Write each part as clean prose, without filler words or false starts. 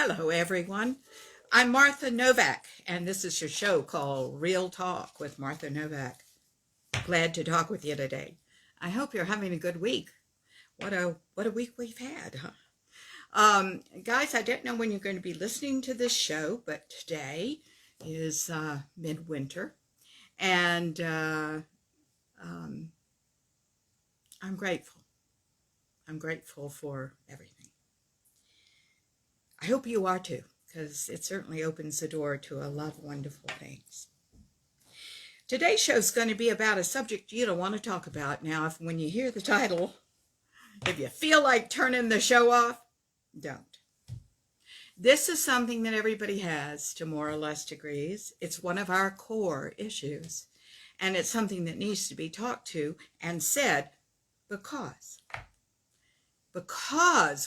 Hello, everyone. I'm Martha Novak, and this is your show called Real Talk with Martha Novak. Glad to talk with you today. I hope you're having a good week. What a week we've had, huh? Guys, I don't know when you're going to be listening to this show, but today is midwinter, and I'm grateful. I'm grateful for everything. I hope you are too, because it certainly opens the door to a lot of wonderful things. Today's show is going to be about a subject you don't want to talk about. Now, when you hear the title, if you feel like turning the show off, don't. This is something that everybody has to more or less degrees. It's one of our core issues, and it's something that needs to be talked to and said because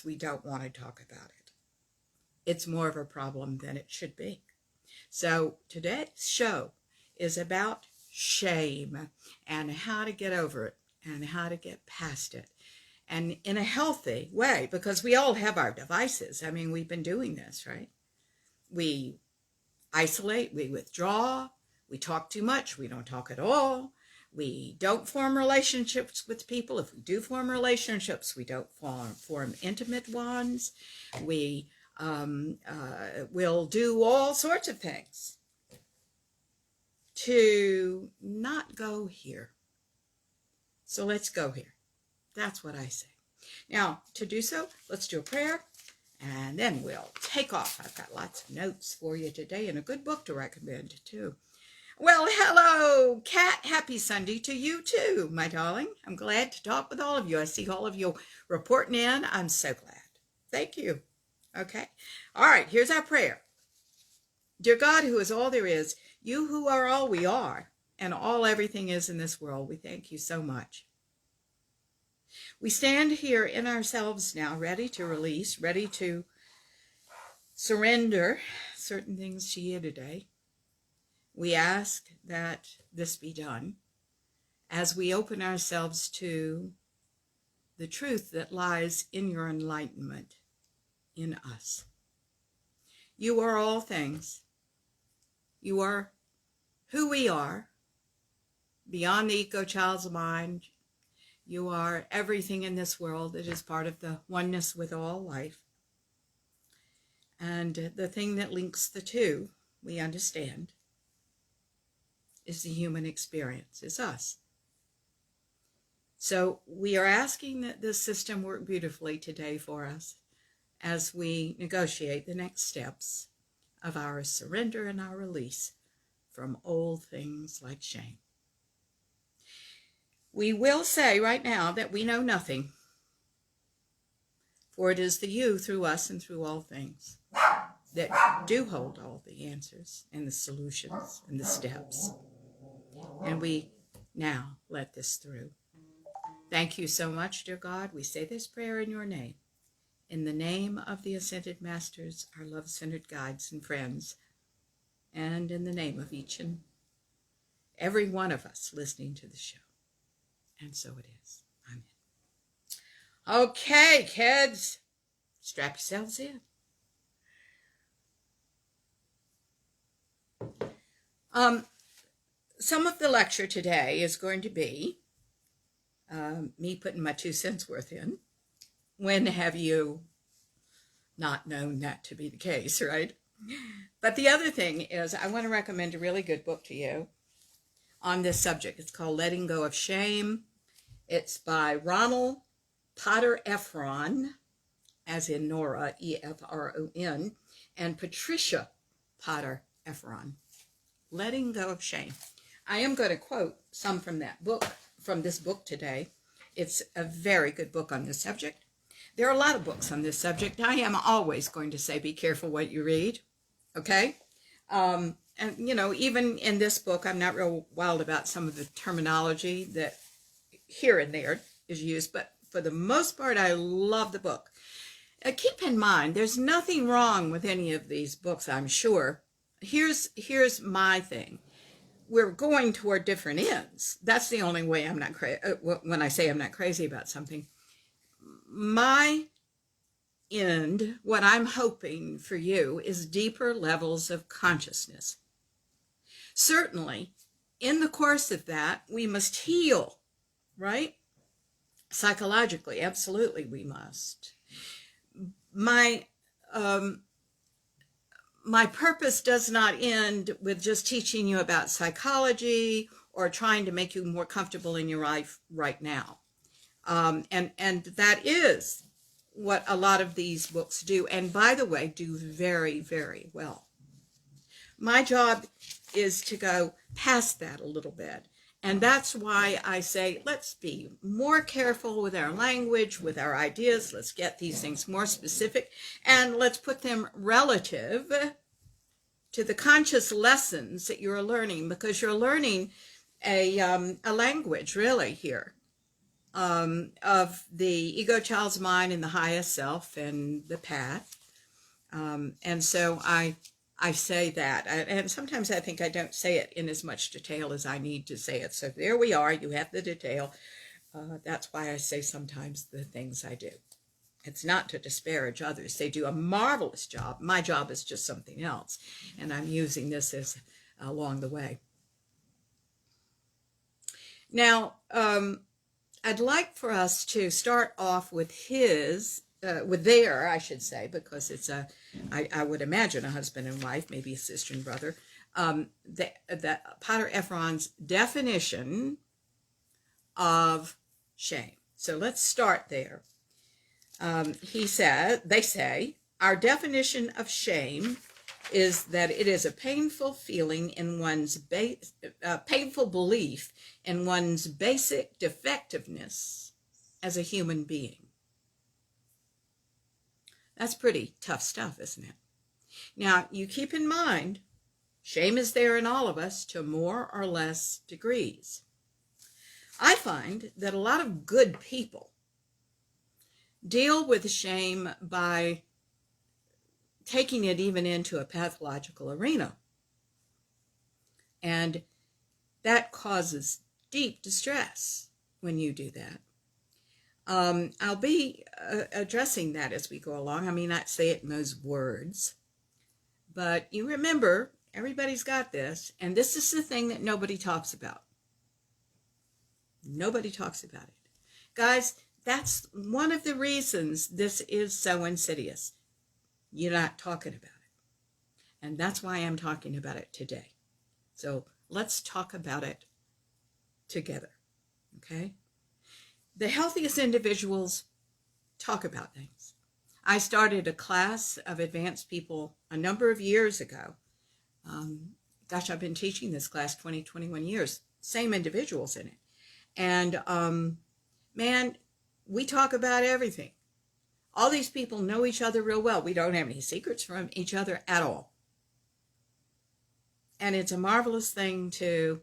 we don't want to talk about it. It's more of a problem than it should be. So today's show is about shame and how to get over it and how to get past it. And in a healthy way, because we all have our devices. I mean, we've been doing this, right? We isolate, we withdraw, we talk too much, we don't talk at all. We don't form relationships with people. If we do form relationships, we don't form intimate ones. We will do all sorts of things to not go here. So let's go here. That's what I say. Now, to do so, let's do a prayer, and then we'll take off. I've got lots of notes for you today and a good book to recommend, too. Well, hello, Kat. Happy Sunday to you, too, my darling. I'm glad to talk with all of you. I see all of you reporting in. I'm so glad. Thank you. Okay. All right. Here's our prayer. Dear God, who is all there is, you who are all we are, and all everything is in this world, we thank you so much. We stand here in ourselves now, ready to release, ready to surrender certain things to you today. We ask that this be done as we open ourselves to the truth that lies in your enlightenment in us. You are all things. You are who we are, beyond the ego child's mind. You are everything in this world that is part of the oneness with all life. And the thing that links the two, we understand, is the human experience, is us. So we are asking that this system work beautifully today for us as we negotiate the next steps of our surrender and our release from old things like shame. We will say right now that we know nothing, for it is the you through us and through all things that do hold all the answers and the solutions and the steps. And we now let this through. Thank you so much, dear God. We say this prayer in your name. In the name of the Ascended Masters, our love-centered guides and friends, and in the name of each and every one of us listening to the show. And so it is. Amen. Okay, kids, strap yourselves in. Some of the lecture today is going to be me putting my 2 cents worth in. When have you not known that to be the case, right? But the other thing is I want to recommend a really good book to you on this subject. It's called Letting Go of Shame. It's by Ronald Potter Efron, as in Nora, E-F-R-O-N, and Patricia Potter Efron. Letting Go of Shame. I am going to quote some from that book, from this book today. It's a very good book on this subject. There are a lot of books on this subject. I am always going to say, be careful what you read, okay? And, you know, even in this book, I'm not real wild about some of the terminology that here and there is used, but for the most part, I love the book. Keep in mind, there's nothing wrong with any of these books, I'm sure. Here's my thing. We're going toward different ends. That's the only way I'm not crazy. When I say I'm not crazy about something, my end, what I'm hoping for you is deeper levels of consciousness. Certainly, in the course of that, we must heal, right? Psychologically, absolutely we must. My purpose does not end with just teaching you about psychology or trying to make you more comfortable in your life right now. And that is what a lot of these books do, and by the way, do very, very well. My job is to go past that a little bit. And that's why I say, let's be more careful with our language, with our ideas. Let's get these things more specific, and let's put them relative to the conscious lessons that you're learning, because you're learning a language, really, here, of the ego, child's mind, and the highest self, and the path. And so I say that, and sometimes I think I don't say it in as much detail as I need to say it. So there we are, you have the detail. That's why I say sometimes the things I do. It's not to disparage others. They do a marvelous job. My job is just something else, and I'm using this as along the way. Now, I'd like for us to start off with their, I should say, because it's I would imagine a husband and wife, maybe a sister and brother, the Potter Ephron's definition of shame. So let's start there. They say, our definition of shame is that it is a painful feeling in one's painful belief in one's basic defectiveness as a human being. That's pretty tough stuff, isn't it? Now, you keep in mind, shame is there in all of us to more or less degrees. I find that a lot of good people deal with shame by taking it even into a pathological arena. And that causes deep distress when you do that. I'll be addressing that as we go along. I may not say it in those words, but you remember, everybody's got this, and this is the thing that nobody talks about. Nobody talks about it. Guys, that's one of the reasons this is so insidious. You're not talking about it. And that's why I'm talking about it today. So let's talk about it together, okay? The healthiest individuals talk about things. I started a class of advanced people a number of years ago. I've been teaching this class 21 years, same individuals in it. And man, we talk about everything. All these people know each other real well. We don't have any secrets from each other at all. And it's a marvelous thing to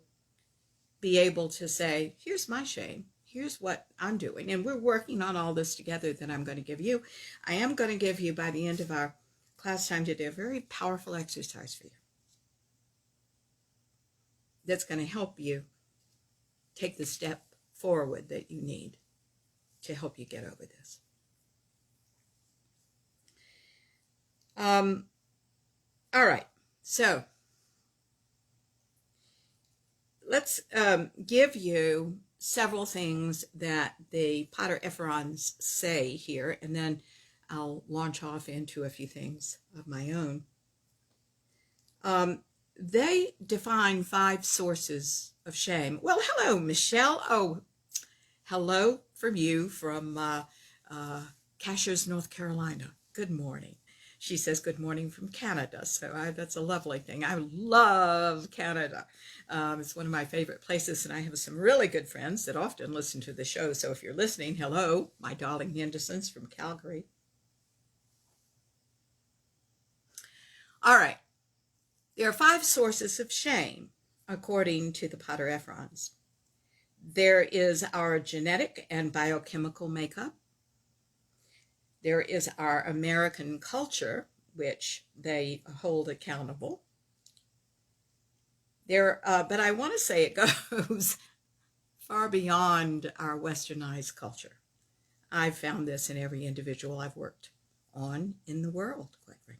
be able to say, here's my shame. Here's what I'm doing. And we're working on all this together that I'm going to give you. I am going to give you, by the end of our class time today, a very powerful exercise for you that's going to help you take the step forward that you need to help you get over this. All right, so let's give you several things that the Potter Ephrons say here, and then I'll launch off into a few things of my own. They define 5 sources of shame. Well, hello, Michelle. Oh, hello from you from Cashiers, North Carolina. Good morning. She says good morning from Canada, so that's a lovely thing. I love Canada. It's one of my favorite places, and I have some really good friends that often listen to the show. So if you're listening, hello, my darling Hendersons from Calgary. All right. There are 5 sources of shame, according to the Potter Ephrons. There is our genetic and biochemical makeup. There is our American culture, which they hold accountable. But I want to say it goes far beyond our westernized culture. I've found this in every individual I've worked on in the world, quite frankly.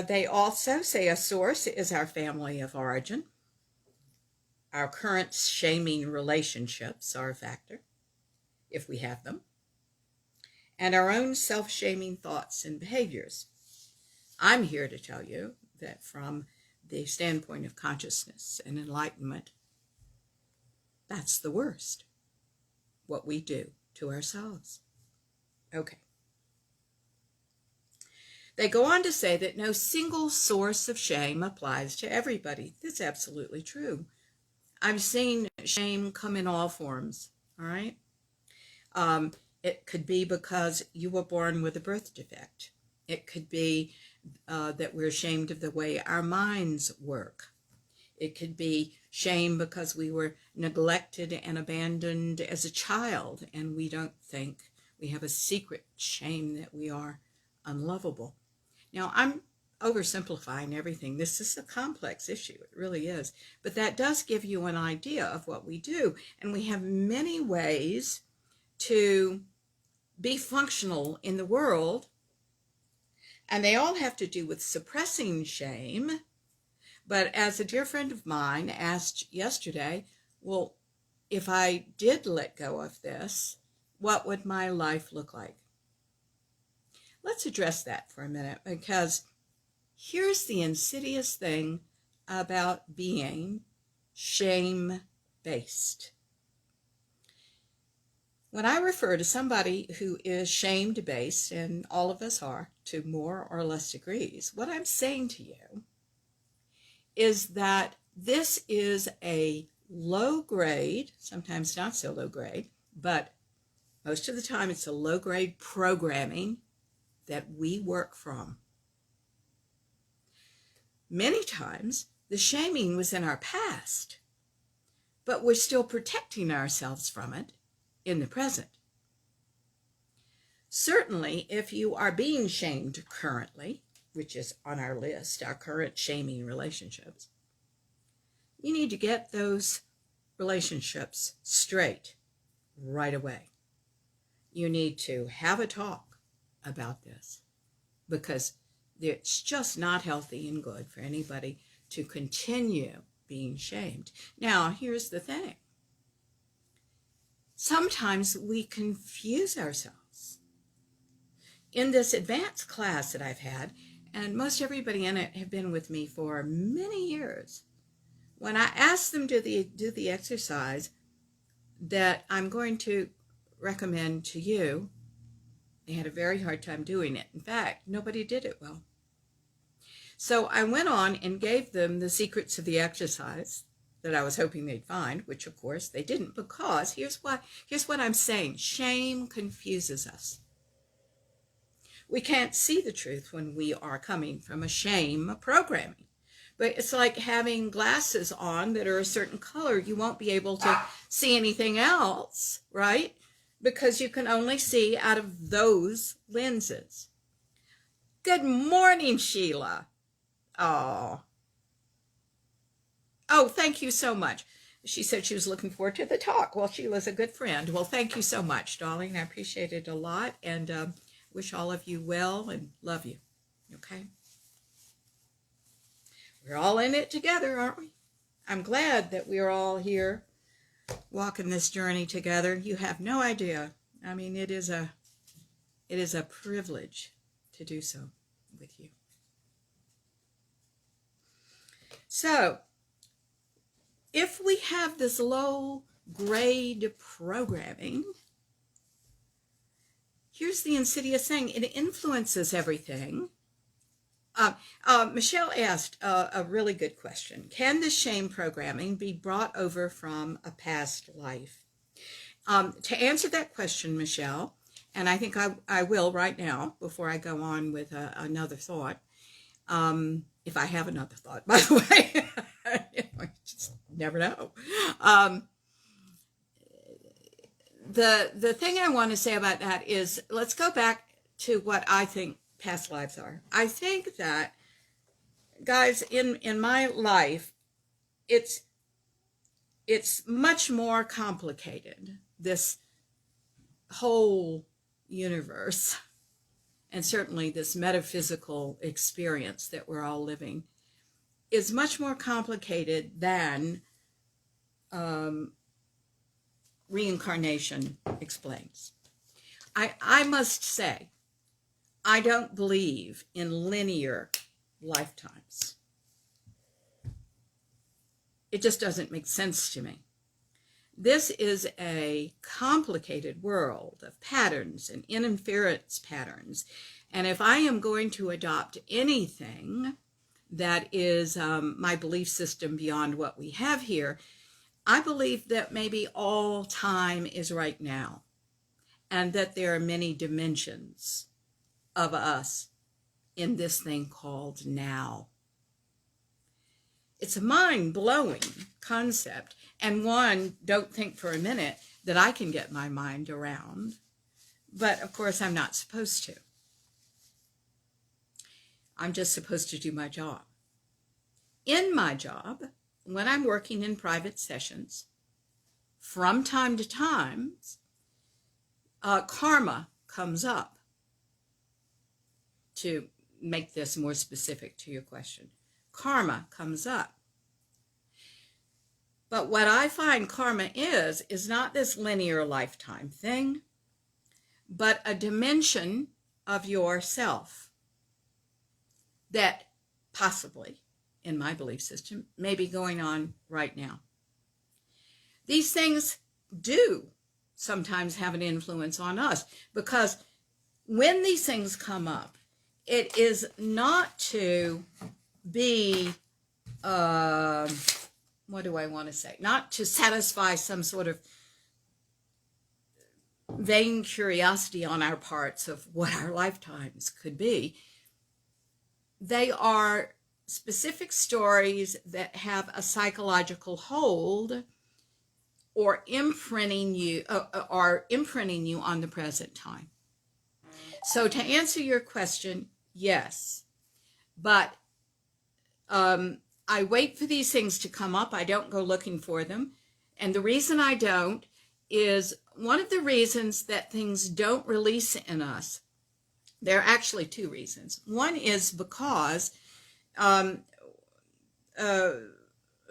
They also say a source is our family of origin. Our current shaming relationships are a factor, if we have them, and our own self-shaming thoughts and behaviors. I'm here to tell you that from the standpoint of consciousness and enlightenment, that's the worst, what we do to ourselves. Okay. They go on to say that no single source of shame applies to everybody. That's absolutely true. I've seen shame come in all forms, all right? It could be because you were born with a birth defect. It could be that we're ashamed of the way our minds work. It could be shame because we were neglected and abandoned as a child, and we don't think we have a secret shame that we are unlovable. Now, I'm oversimplifying everything. This is a complex issue. It really is. But that does give you an idea of what we do. And we have many ways to be functional in the world. And they all have to do with suppressing shame. But as a dear friend of mine asked yesterday, well, if I did let go of this, what would my life look like? Let's address that for a minute, because here's the insidious thing about being shame-based. When I refer to somebody who is shame-based, and all of us are to more or less degrees, what I'm saying to you is that this is a low grade, sometimes not so low grade, but most of the time it's a low grade programming that we work from. Many times the shaming was in our past, but we're still protecting ourselves from it in the present. Certainly, if you are being shamed currently, which is on our list, our current shaming relationships, you need to get those relationships straight right away. You need to have a talk about this, because it's just not healthy and good for anybody to continue being shamed. Now, here's the thing. Sometimes we confuse ourselves. In this advanced class that I've had, and most everybody in it have been with me for many years, when I asked them to do the exercise that I'm going to recommend to you, they had a very hard time doing it. In fact, nobody did it well. So I went on and gave them the secrets of the exercise that I was hoping they'd find, which of course they didn't, because here's what I'm saying. Shame confuses us. We can't see the truth when we are coming from a shame programming. But it's like having glasses on that are a certain color. You won't be able to see anything else, right? Because you can only see out of those lenses. Good morning, Sheila. Oh, thank you so much. She said she was looking forward to the talk. Well, Sheila's a good friend. Well, thank you so much, darling. I appreciate it a lot, and wish all of you well and love you. Okay? We're all in it together, aren't we? I'm glad that we're all here walking this journey together. You have no idea. I mean, it is a privilege to do so with you. So, if we have this low grade programming, here's the insidious thing. It influences everything. Michelle asked a really good question. Can the shame programming be brought over from a past life? To answer that question, Michelle, and I think I will right now before I go on with another thought, if I have another thought, by the way. I just never know. The thing I want to say about that is, let's go back to what I think past lives are. I think that, guys, in my life, it's much more complicated. This whole universe, and certainly this metaphysical experience that we're all living, is much more complicated than reincarnation explains. I must say, I don't believe in linear lifetimes. It just doesn't make sense to me. This is a complicated world of patterns and inference patterns. And if I am going to adopt anything that is my belief system beyond what we have here, I believe that maybe all time is right now, and that there are many dimensions of us in this thing called now. It's a mind-blowing concept, and one, don't think for a minute that I can get my mind around. But of course, I'm not supposed to. I'm just supposed to do my job. In my job, when I'm working in private sessions, from time to time, karma comes up. To make this more specific to your question, karma comes up. But what I find karma is not this linear lifetime thing, but a dimension of yourself that possibly, in my belief system, may be going on right now. These things do sometimes have an influence on us, because when these things come up, it is not to be, what do I want to say? Not to satisfy some sort of vain curiosity on our parts of what our lifetimes could be. They are specific stories that have a psychological hold, or imprinting you on the present time. So to answer your question, yes, but I wait for these things to come up. I don't go looking for them. And the reason I don't is one of the reasons that things don't release in us. There are actually two reasons. One is because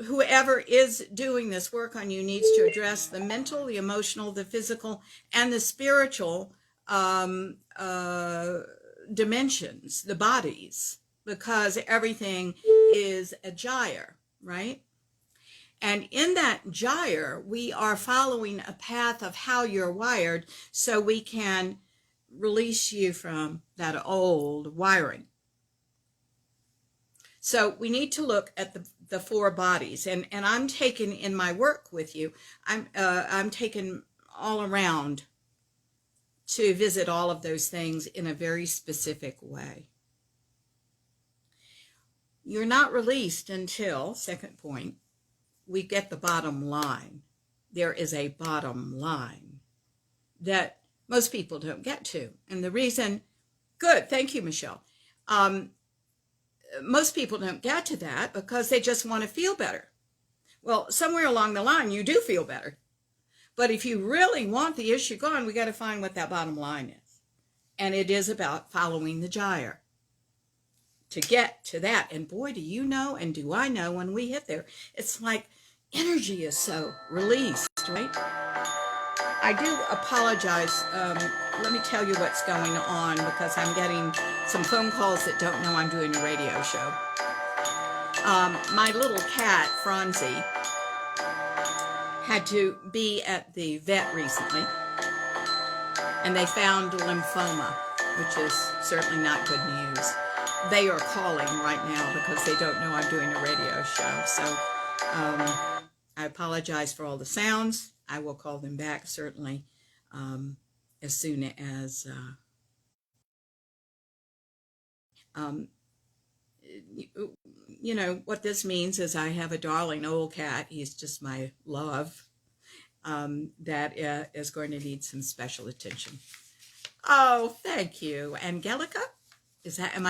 whoever is doing this work on you needs to address the mental, the emotional, the physical, and the spiritual dimensions, the bodies, because everything is a gyre, right? And in that gyre, we are following a path of how you're wired so we can release you from that old wiring. So we need to look at the four bodies, and I'm taken in my work with you. I'm taken all around to visit all of those things in a very specific way. You're not released until, second point, we get the bottom line. There is a bottom line that most people don't get to. And the reason, good, thank you, Michelle. Most people don't get to that because they just want to feel better. Well, somewhere along the line, you do feel better. But if you really want the issue gone, we got to find what that bottom line is. And it is about following the gyre to get to that. And boy, do you know, and do I know, when we hit there, it's like energy is so released, right? I do apologize. Let me tell you what's going on, because I'm getting some phone calls that don't know I'm doing a radio show. My little cat, Franzi, had to be at the vet recently, and they found lymphoma, which is certainly not good news. They are calling right now because they don't know I'm doing a radio show. So I apologize for all the sounds. I will call them back, certainly, as soon as you know, what this means is I have a darling old cat. He's just my love, that is going to need some special attention. Oh, thank you. Angelica? Is that, am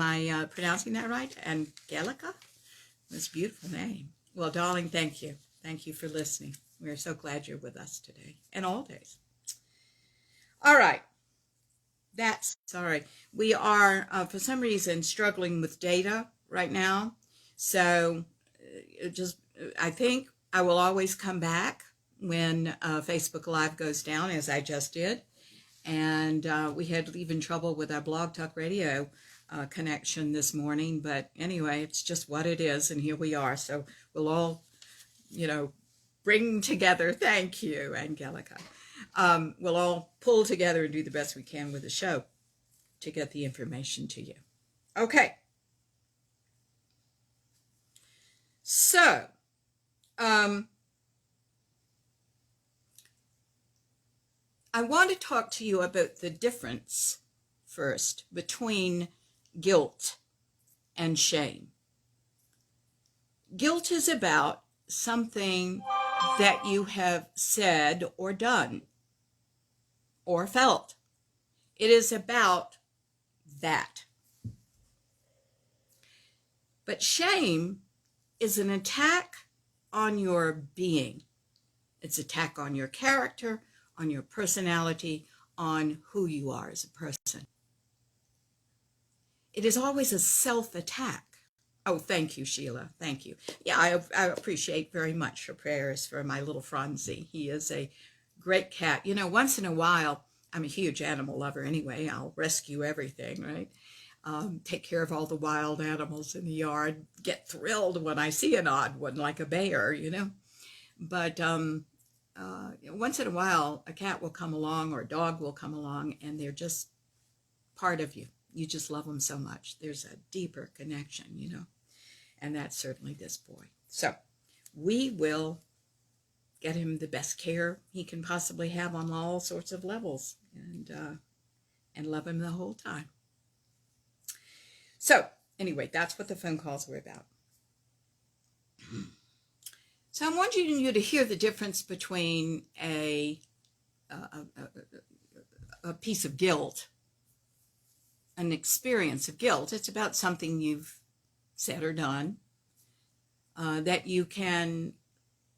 I pronouncing that right? Angelica? That's a beautiful name. Well, darling, thank you. Thank you for listening. We're so glad you're with us today and all days. All right. Sorry. We are, for some reason, struggling with data right now. So I think I will always come back when Facebook Live goes down, as I just did. And we had even trouble with our Blog Talk Radio connection this morning. But anyway, it's just what it is. And here we are. So we'll all, bring together. Thank you, Angelica. We'll all pull together and do the best we can with the show to get the information to you. Okay. So, I want to talk to you about the difference first between guilt and shame. Guilt is about something that you have said or done or felt. It is about that. But shame is an attack on your being. It's an attack on your character, on your personality, on who you are as a person. It is always a self-attack. Oh, thank you, Sheila. Thank you. Yeah, I appreciate very much your prayers for my little Franzi. He is a great cat. Once in a while, I'm a huge animal lover anyway. I'll rescue everything, right? Take care of all the wild animals in the yard. Get thrilled when I see an odd one like a bear, But once in a while, a cat will come along or a dog will come along, and they're just part of you. You just love them so much. There's a deeper connection, And that's certainly this boy. So we will get him the best care he can possibly have on all sorts of levels, and love him the whole time. So anyway, that's what the phone calls were about. So I want you to hear the difference between a piece of guilt, an experience of guilt. It's about something you've said or done that you can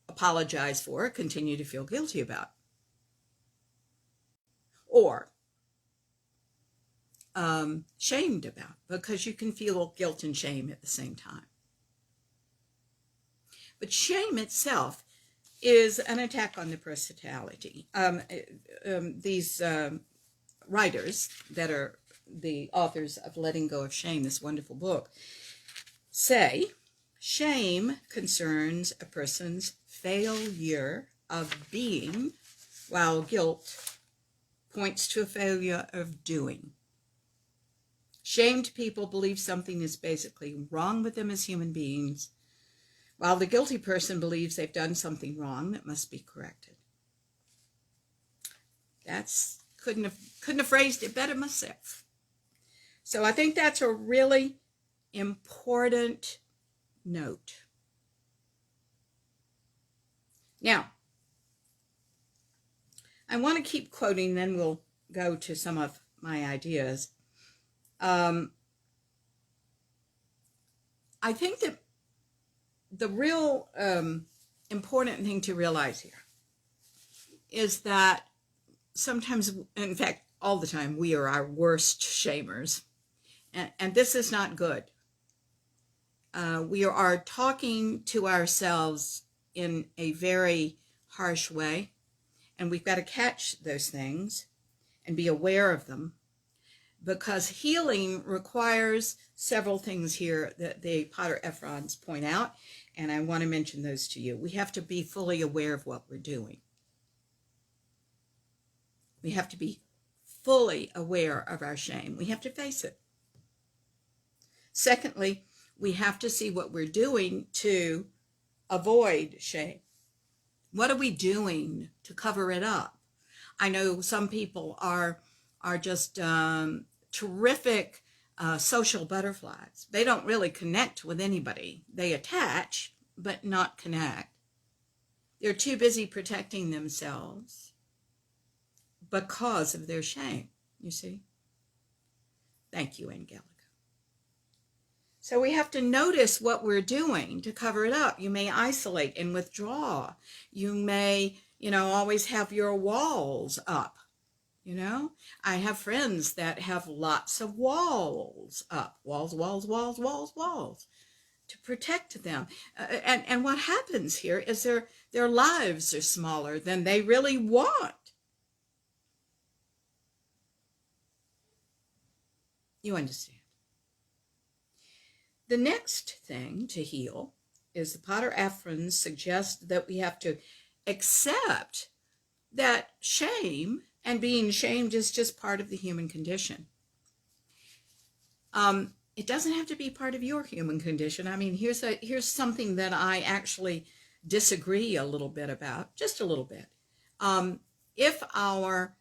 apologize for, continue to feel guilty about. Or shamed about, because you can feel guilt and shame at the same time. But shame itself is an attack on the personality. These writers that are the authors of Letting Go of Shame, this wonderful book, say shame concerns a person's failure of being, while guilt points to a failure of doing. Shamed people believe something is basically wrong with them as human beings, while the guilty person believes they've done something wrong that must be corrected. Couldn't have phrased it better myself. So I think that's a really important note. Now, I want to keep quoting, then we'll go to some of my ideas. I think that the real important thing to realize here is that sometimes, in fact, all the time, we are our worst shamers. And this is not good. We are talking to ourselves in a very harsh way, and we've got to catch those things and be aware of them, because healing requires several things here that the Potter Ephrons point out, and I want to mention those to you. We have to be fully aware of what we're doing. We have to be fully aware of our shame. We have to face it. Secondly, we have to see what we're doing to avoid shame. What are we doing to cover it up? I know some people are just terrific social butterflies. They don't really connect with anybody. They attach, but not connect. They're too busy protecting themselves because of their shame, you see. Thank you, Angelica. So we have to notice what we're doing to cover it up. You may isolate and withdraw. You may, always have your walls up, You know, I have friends that have lots of walls up, walls, to protect them. And what happens here is their lives are smaller than they really want. You understand. The next thing to heal is the Potter Afrons suggest that we have to accept that shame and being shamed is just part of the human condition. It doesn't have to be part of your human condition. I mean, here's something that I actually disagree a little bit about, just a little bit. If our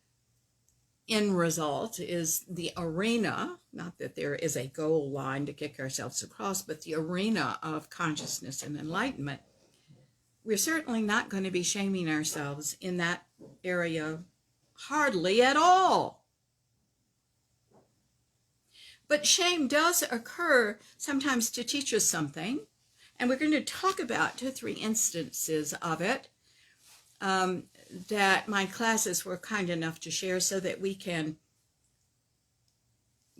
end result is the arena, not that there is a goal line to kick ourselves across, but the arena of consciousness and enlightenment, we're certainly not going to be shaming ourselves in that area hardly at all. But shame does occur sometimes to teach us something, and we're going to talk about 2 or 3 instances of it that my classes were kind enough to share so that we can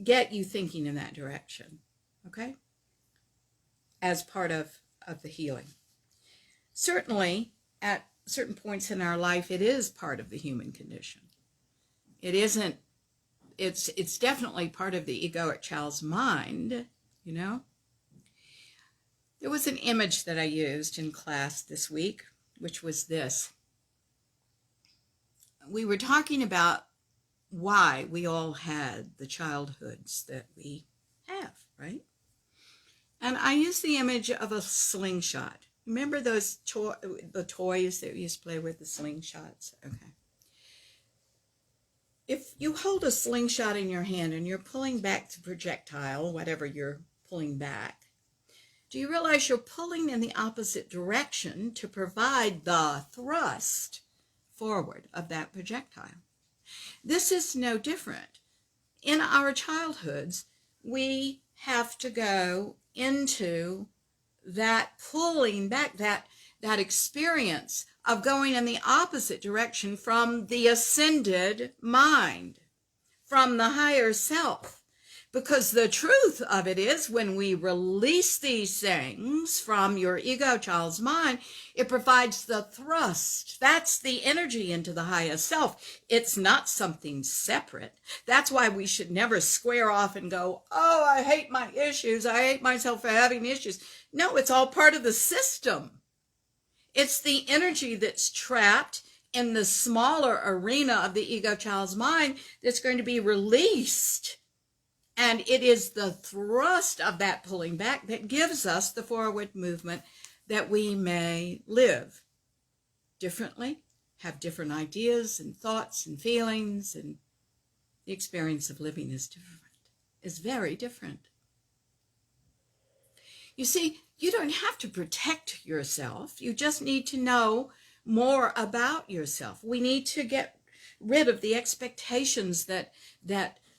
get you thinking in that direction, okay? As part of the healing. Certainly, at certain points in our life, it is part of the human condition. It isn't, it's definitely part of the egoic child's mind, you know? There was an image that I used in class this week, which was this. We were talking about why we all had the childhoods that we have, right? And I used the image of a slingshot. Remember those the toys that we used to play with, the slingshots? Okay. If you hold a slingshot in your hand and you're pulling back the projectile, whatever you're pulling back, do you realize you're pulling in the opposite direction to provide the thrust forward of that projectile? This is no different. In our childhoods, we have to go into that pulling back, that experience of going in the opposite direction from the ascended mind, from the higher self. Because the truth of it is, when we release these things from your ego child's mind, it provides the thrust. That's the energy into the higher self. It's not something separate. That's why we should never square off and go, oh, I hate my issues. I hate myself for having issues. No, it's all part of the system. It's the energy that's trapped in the smaller arena of the ego child's mind that's going to be released. And it is the thrust of that pulling back that gives us the forward movement that we may live differently, have different ideas and thoughts and feelings, and the experience of living is different, is very different. You see, you don't have to protect yourself. You just need to know more about yourself. We need to get rid of the expectations that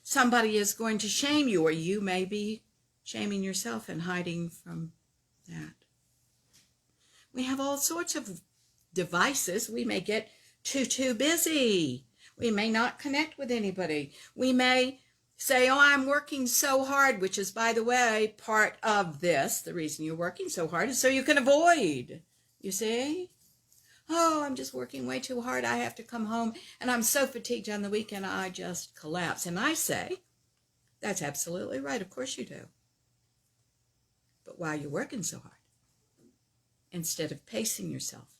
somebody is going to shame you, or you may be shaming yourself and hiding from that. We have all sorts of devices. We may get too busy. We may not connect with anybody. We may say, oh, I'm working so hard, which is, by the way, part of this. The reason you're working so hard is so you can avoid, you see? Oh, I'm just working way too hard. I have to come home, and I'm so fatigued on the weekend, I just collapse. And I say, that's absolutely right. Of course you do. But why are you working so hard? Instead of pacing yourself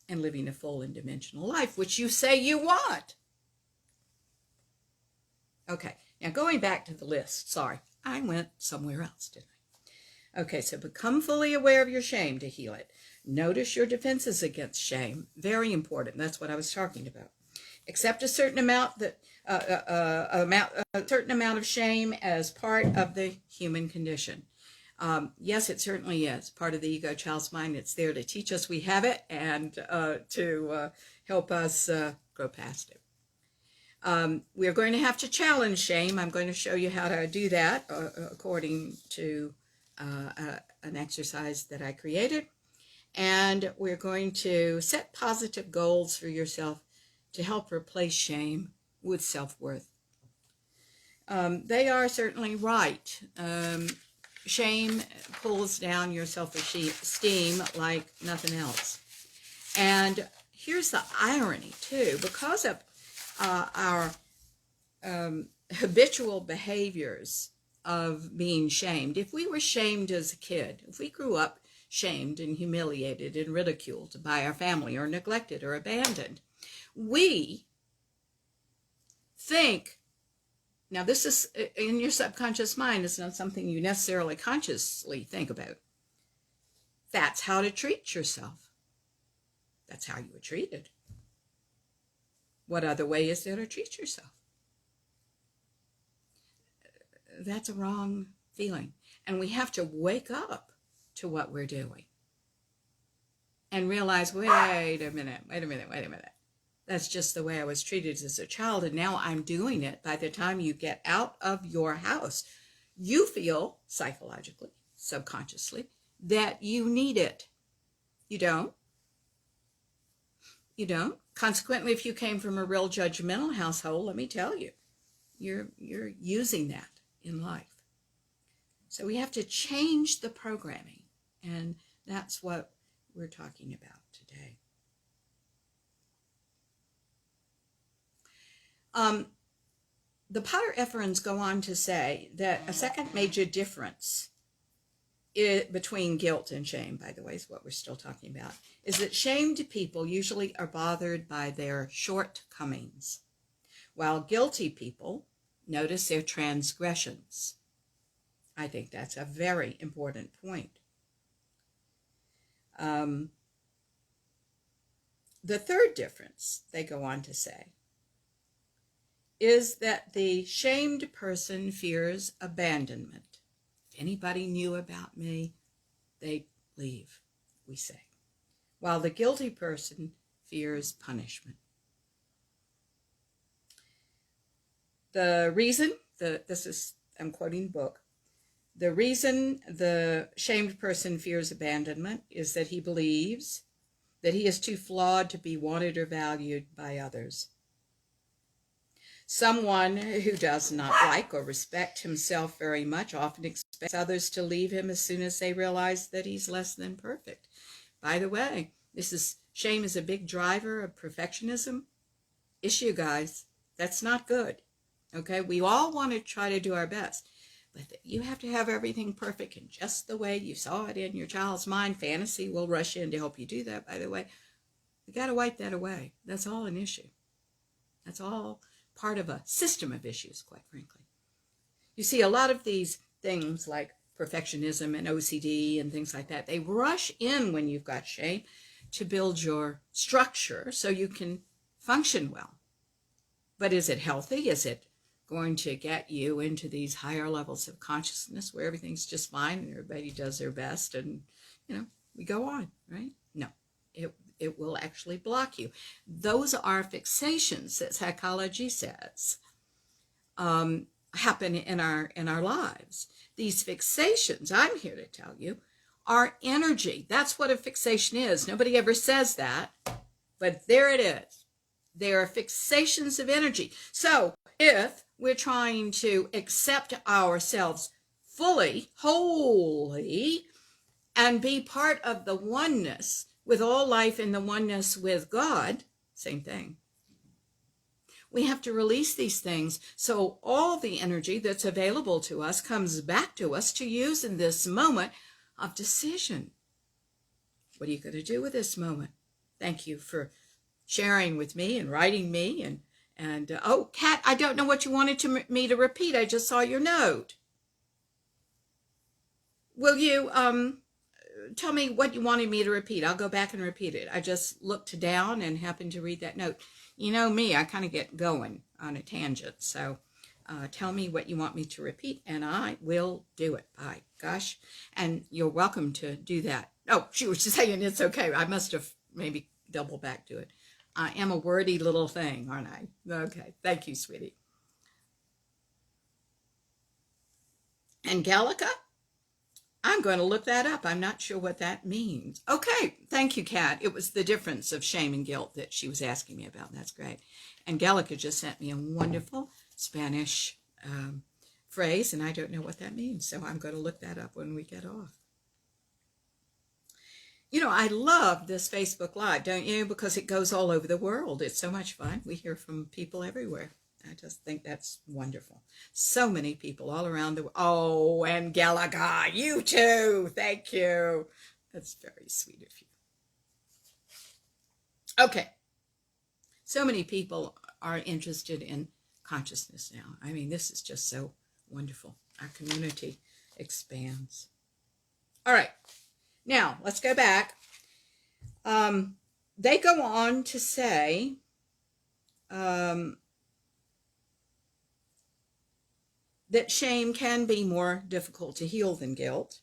and living a full and dimensional life, which you say you want. Okay, now going back to the list. Sorry, I went somewhere else, didn't I? Okay, so become fully aware of your shame to heal it. Notice your defenses against shame. Very important. That's what I was talking about. Accept a certain amount a certain amount of shame as part of the human condition. Yes, it certainly is part of the ego child's mind. It's there to teach us we have it and to help us grow past it. We're going to have to challenge shame. I'm going to show you how to do that according to an exercise that I created. And we're going to set positive goals for yourself to help replace shame with self-worth. They are certainly right. Shame pulls down your self-esteem like nothing else. And here's the irony, too. Because of our habitual behaviors of being shamed, if we were shamed as a kid, if we grew up shamed and humiliated and ridiculed by our family or neglected or abandoned, we think, now this is in your subconscious mind, it's not something you necessarily consciously think about. That's how to treat yourself. That's how you were treated. What other way is there to treat yourself? That's a wrong feeling. And we have to wake up to what we're doing and realize, wait a minute. That's just the way I was treated as a child, and now I'm doing it. By the time you get out of your house, you feel psychologically, subconsciously, that you need it. You don't. You don't. Consequently, if you came from a real judgmental household, let me tell you, you're using that in life. So we have to change the programming, and that's what we're talking about today. The Potter-Efferens go on to say that a second major difference between guilt and shame, by the way, is what we're still talking about, is that shamed people usually are bothered by their shortcomings, while guilty people notice their transgressions. I think that's a very important point. The third difference, they go on to say, is that the shamed person fears abandonment. If anybody knew about me, they'd leave, we say. While the guilty person fears punishment. The reason, I'm quoting the book, the reason the shamed person fears abandonment is that he believes that he is too flawed to be wanted or valued by others. Someone who does not like or respect himself very much often expects others to leave him as soon as they realize that he's less than perfect. By the way, shame is a big driver of perfectionism issue, guys. That's not good. Okay, we all want to try to do our best, but you have to have everything perfect in just the way you saw it in your child's mind. Fantasy will rush in to help you do that, by the way. You got to wipe that away. That's all an issue. That's all part of a system of issues, quite frankly. You see, a lot of these things like perfectionism and OCD and things like that, they rush in when you've got shame to build your structure so you can function well. But is it healthy? Is it going to get you into these higher levels of consciousness where everything's just fine and everybody does their best and, we go on, right? No, it will actually block you. Those are fixations that psychology says happen in our lives. These fixations, I'm here to tell you, are energy. That's what a fixation is. Nobody ever says that, but there it is. They are fixations of energy. So if we're trying to accept ourselves fully, wholly, and be part of the oneness with all life and the oneness with God, same thing. We have to release these things so all the energy that's available to us comes back to us to use in this moment of decision. What are you going to do with this moment? Thank you for sharing with me and writing me. And oh, Kat, I don't know what you wanted me to repeat. I just saw your note. Will you tell me what you wanted me to repeat? I'll go back and repeat it. I just looked down and happened to read that note. You know me, I kind of get going on a tangent. So tell me what you want me to repeat, and I will do it. By gosh. And you're welcome to do that. Oh, she was just saying it's okay. I must have maybe double back to it. I am a wordy little thing, aren't I? Okay. Thank you, sweetie. Angelica, I'm going to look that up. I'm not sure what that means. Okay, thank you, Kat. It was the difference of shame and guilt that she was asking me about. That's great. Angelica just sent me a wonderful Spanish phrase, and I don't know what that means, so I'm going to look that up when we get off. You know, I love this Facebook Live, don't you? Because it goes all over the world. It's so much fun. We hear from people everywhere. I just think that's wonderful. So many people all around the world. Oh, Angelica, you too. Thank you. That's very sweet of you. Okay. So many people are interested in consciousness now. I mean, this is just so wonderful. Our community expands. All right. Now, let's go back. They go on to say, that shame can be more difficult to heal than guilt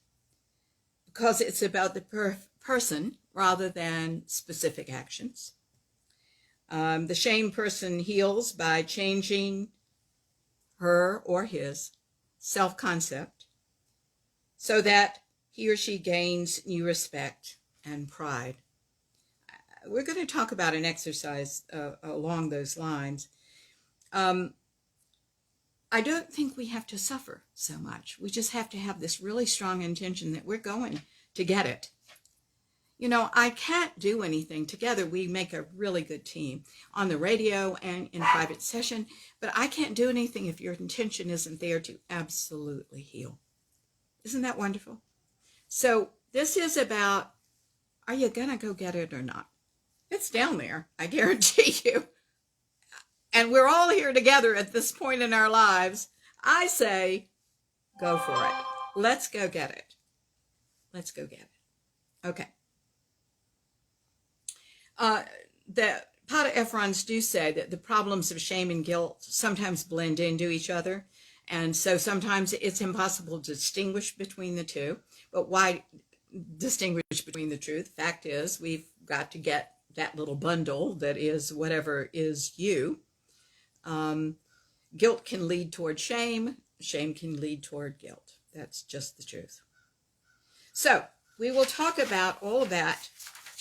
because it's about the person rather than specific actions. The shame person heals by changing her or his self-concept so that he or she gains new respect and pride. We're going to talk about an exercise along those lines. I don't think we have to suffer so much. We just have to have this really strong intention that we're going to get it. You know, I can't do anything together. We make a really good team on the radio and in private session, but I can't do anything if your intention isn't there to absolutely heal. Isn't that wonderful? So this is about, are you going to go get it or not? It's down there, I guarantee you. And we're all here together at this point in our lives. I say, go for it. Let's go get it. Let's go get it. Okay. The Ephrons do say that the problems of shame and guilt sometimes blend into each other. And so sometimes it's impossible to distinguish between the two. But why distinguish between the two? The fact is, we've got to get that little bundle that is whatever is you. Guilt can lead toward shame. Shame can lead toward guilt. That's just the truth. So we will talk about all of that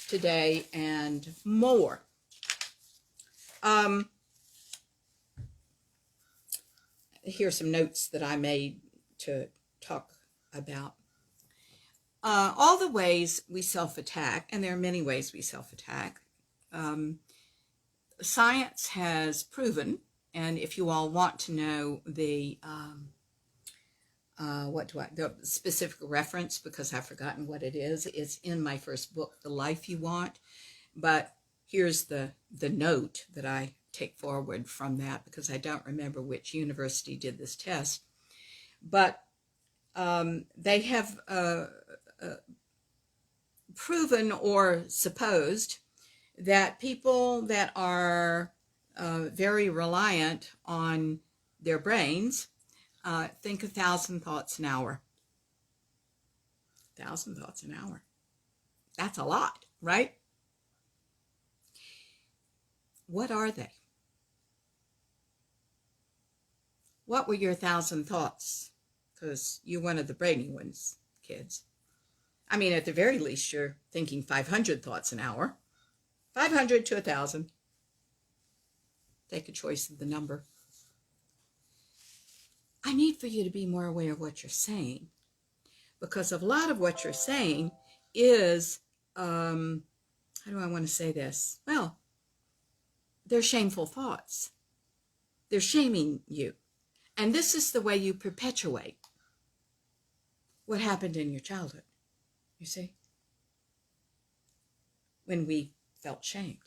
today and more. Here's some notes that I made to talk about. All the ways we self-attack, and there are many ways we self-attack. Science has proven, and if you all want to know the the specific reference, because I've forgotten what it is, it's in my first book, The Life You Want. But here's the note that I take forward from that, because I don't remember which university did this test. But they have proven or supposed that people that are very reliant on their brains think 1,000 thoughts an hour. 1,000 thoughts an hour. That's a lot, right? What are they? What were your 1,000 thoughts? Because you're one of the brainy ones, kids. I mean, at the very least, you're thinking 500 thoughts an hour. 500 to 1,000. Take a choice of the number. I need for you to be more aware of what you're saying, because a lot of what you're saying is, how do I want to say this? Well, they're shameful thoughts. They're shaming you. And this is the way you perpetuate what happened in your childhood, you see, when we felt shamed.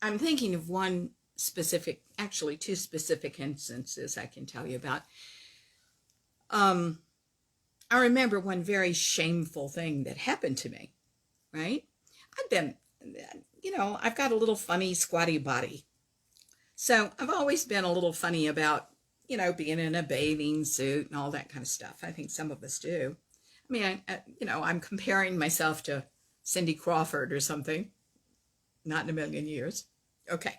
I'm thinking of one specific, actually two specific instances I can tell you about. I remember one very shameful thing that happened to me, right? I've been, I've got a little funny squatty body. So I've always been a little funny about, being in a bathing suit and all that kind of stuff. I think some of us do. I mean, I'm comparing myself to Cindy Crawford or something. Not in a million years. Okay.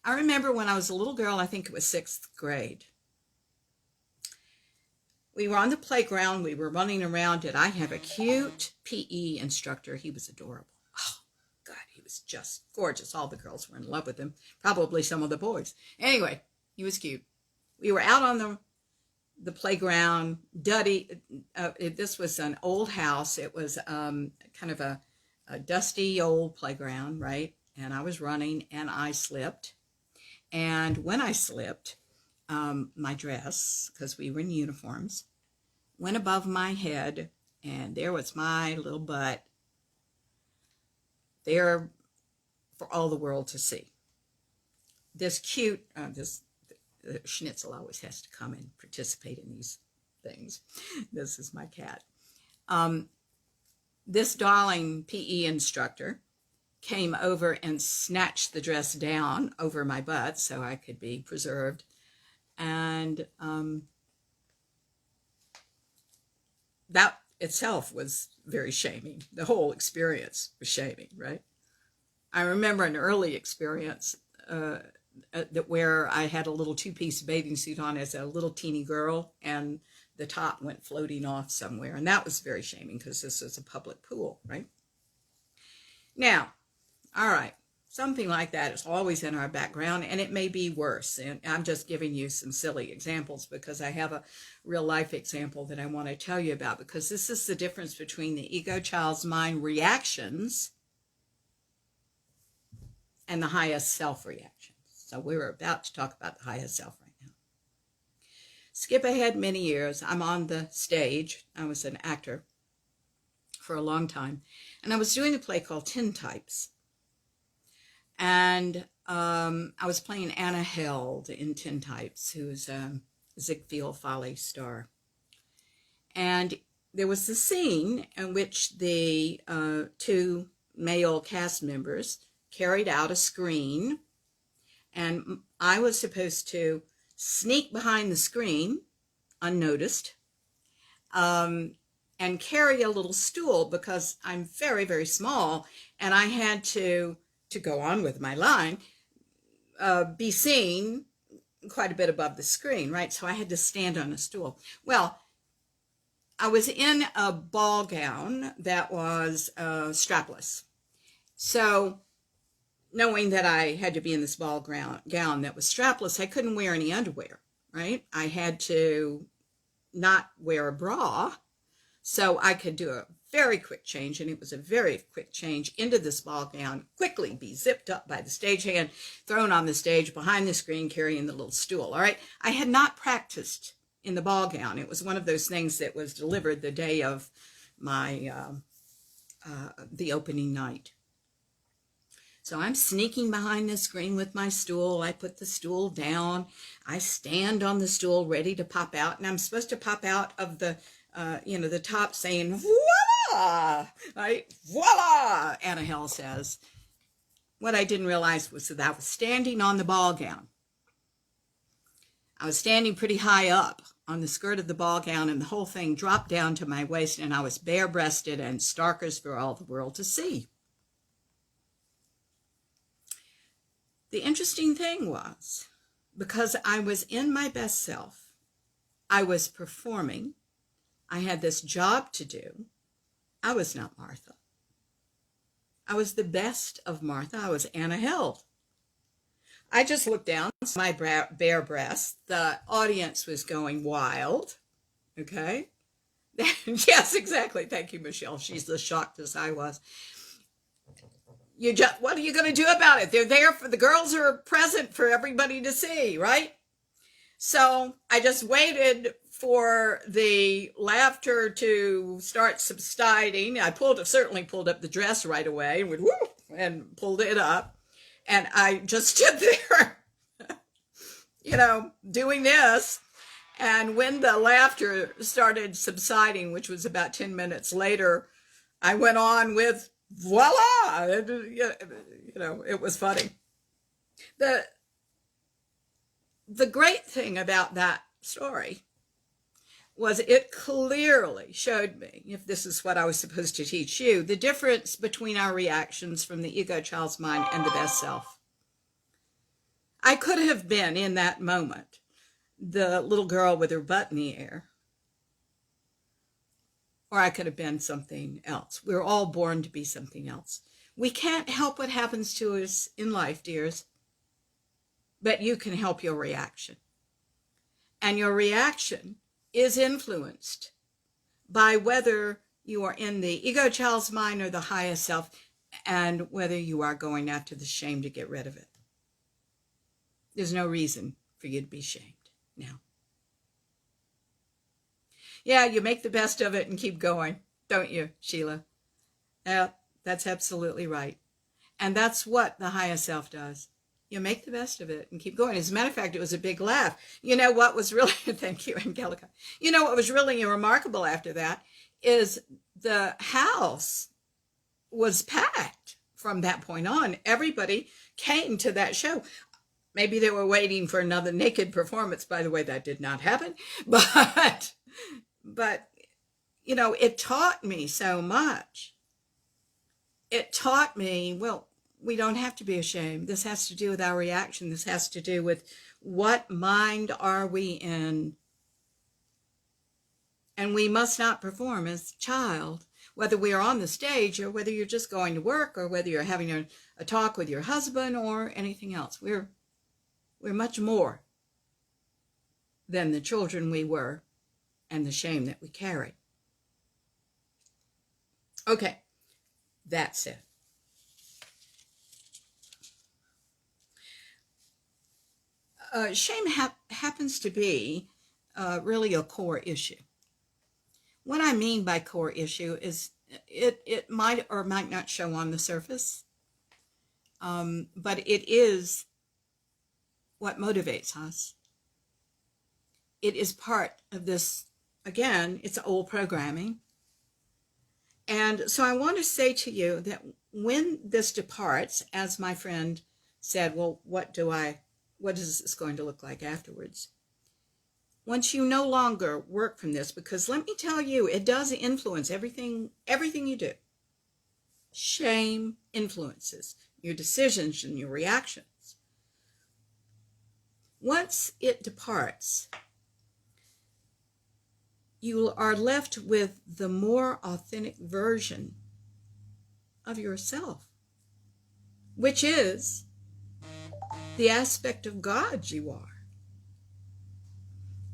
I remember when I was a little girl, I think it was 6th grade. We were on the playground. We were running around, and I have a cute PE instructor. He was adorable. Oh, God, he was just gorgeous. All the girls were in love with him, probably some of the boys. Anyway, he was cute. We were out on the playground. This was an old house. It was kind of a dusty old playground, right? And I was running, and I slipped. And when I slipped, my dress, because we were in uniforms, went above my head, and there was my little butt there for all the world to see. This cute, Schnitzel always has to come and participate in these things. This is my cat. This darling PE instructor came over and snatched the dress down over my butt so I could be preserved. And that itself was very shaming. The whole experience was shaming, right? I remember an early experience where I had a little 2-piece bathing suit on as a little teeny girl, and the top went floating off somewhere. And that was very shaming because this was a public pool, right? Now, all right, something like that is always in our background, and it may be worse. And I'm just giving you some silly examples because I have a real life example that I want to tell you about, because this is the difference between the ego child's mind reactions and the highest self reactions. So we're about to talk about the highest self right now. Skip ahead many years. I'm on the stage. I was an actor for a long time, and I was doing a play called Tintypes. And I was playing Anna Held in Tintypes, who is a Ziegfeld Folly star. And there was a scene in which the 2 male cast members carried out a screen, and I was supposed to sneak behind the screen unnoticed and carry a little stool because I'm very, very small, and I had to go on with my line, be seen quite a bit above the screen, right? So I had to stand on a stool. Well, I was in a ball gown that was strapless. So knowing that I had to be in this ball gown that was strapless, I couldn't wear any underwear, right? I had to not wear a bra so I could do a very quick change, and it was a very quick change into this ball gown, quickly be zipped up by the stagehand, thrown on the stage behind the screen, carrying the little stool, all right? I had not practiced in the ball gown. It was one of those things that was delivered the day of my, the opening night. So I'm sneaking behind the screen with my stool. I put the stool down. I stand on the stool ready to pop out, and I'm supposed to pop out of the, the top saying, voila, right? Voila, Anna Held says. What I didn't realize was that I was standing on the ball gown. I was standing pretty high up on the skirt of the ball gown, and the whole thing dropped down to my waist, and I was bare-breasted and starkers for all the world to see. The interesting thing was, because I was in my best self, I was performing, I had this job to do, I was not Martha. I was the best of Martha. I was Anna Held. I just looked down, my bare breasts. The audience was going wild. Okay? Yes, exactly. Thank you, Michelle. She's as shocked as I was. What are you going to do about it? They're there for the girls are present for everybody to see, right? So I just waited for the laughter to start subsiding. I certainly pulled up the dress right away and went, whoo, and pulled it up. And I just stood there, doing this. And when the laughter started subsiding, which was about 10 minutes later, I went on with voila. It was funny. The great thing about that story was it clearly showed me, if this is what I was supposed to teach you, the difference between our reactions from the ego child's mind and the best self. I could have been in that moment the little girl with her butt in the air, or I could have been something else. We're all born to be something else. We can't help what happens to us in life, dears, but you can help your reaction. And your reaction is influenced by whether you are in the ego child's mind or the highest self, and whether you are going after the shame to get rid of it. There's no reason for you to be shamed now. Yeah, you make the best of it and keep going, don't you, Sheila? Yeah, that's absolutely right. And that's what the highest self does. You make the best of it and keep going. As a matter of fact, it was a big laugh. You know what was really, thank you, Angelica. You know what was really remarkable after that is the house was packed from that point on. Everybody came to that show. Maybe they were waiting for another naked performance. By the way, that did not happen. But you know, it taught me so much. It taught me, well, we don't have to be ashamed. This has to do with our reaction. This has to do with what mind are we in. And we must not perform as a child, whether we are on the stage or whether you're just going to work or whether you're having a talk with your husband or anything else. We're much more than the children we were and the shame that we carry. Okay, that's it. Shame happens to be really a core issue. What I mean by core issue is it might or might not show on the surface, but it is what motivates us. It is part of this, again, it's old programming. And so I want to say to you that when this departs, as my friend said, well, what is this going to look like afterwards? Once you no longer work from this, because let me tell you, it does influence everything you do. Shame influences your decisions and your reactions. Once it departs, you are left with the more authentic version of yourself, which is the aspect of God you are.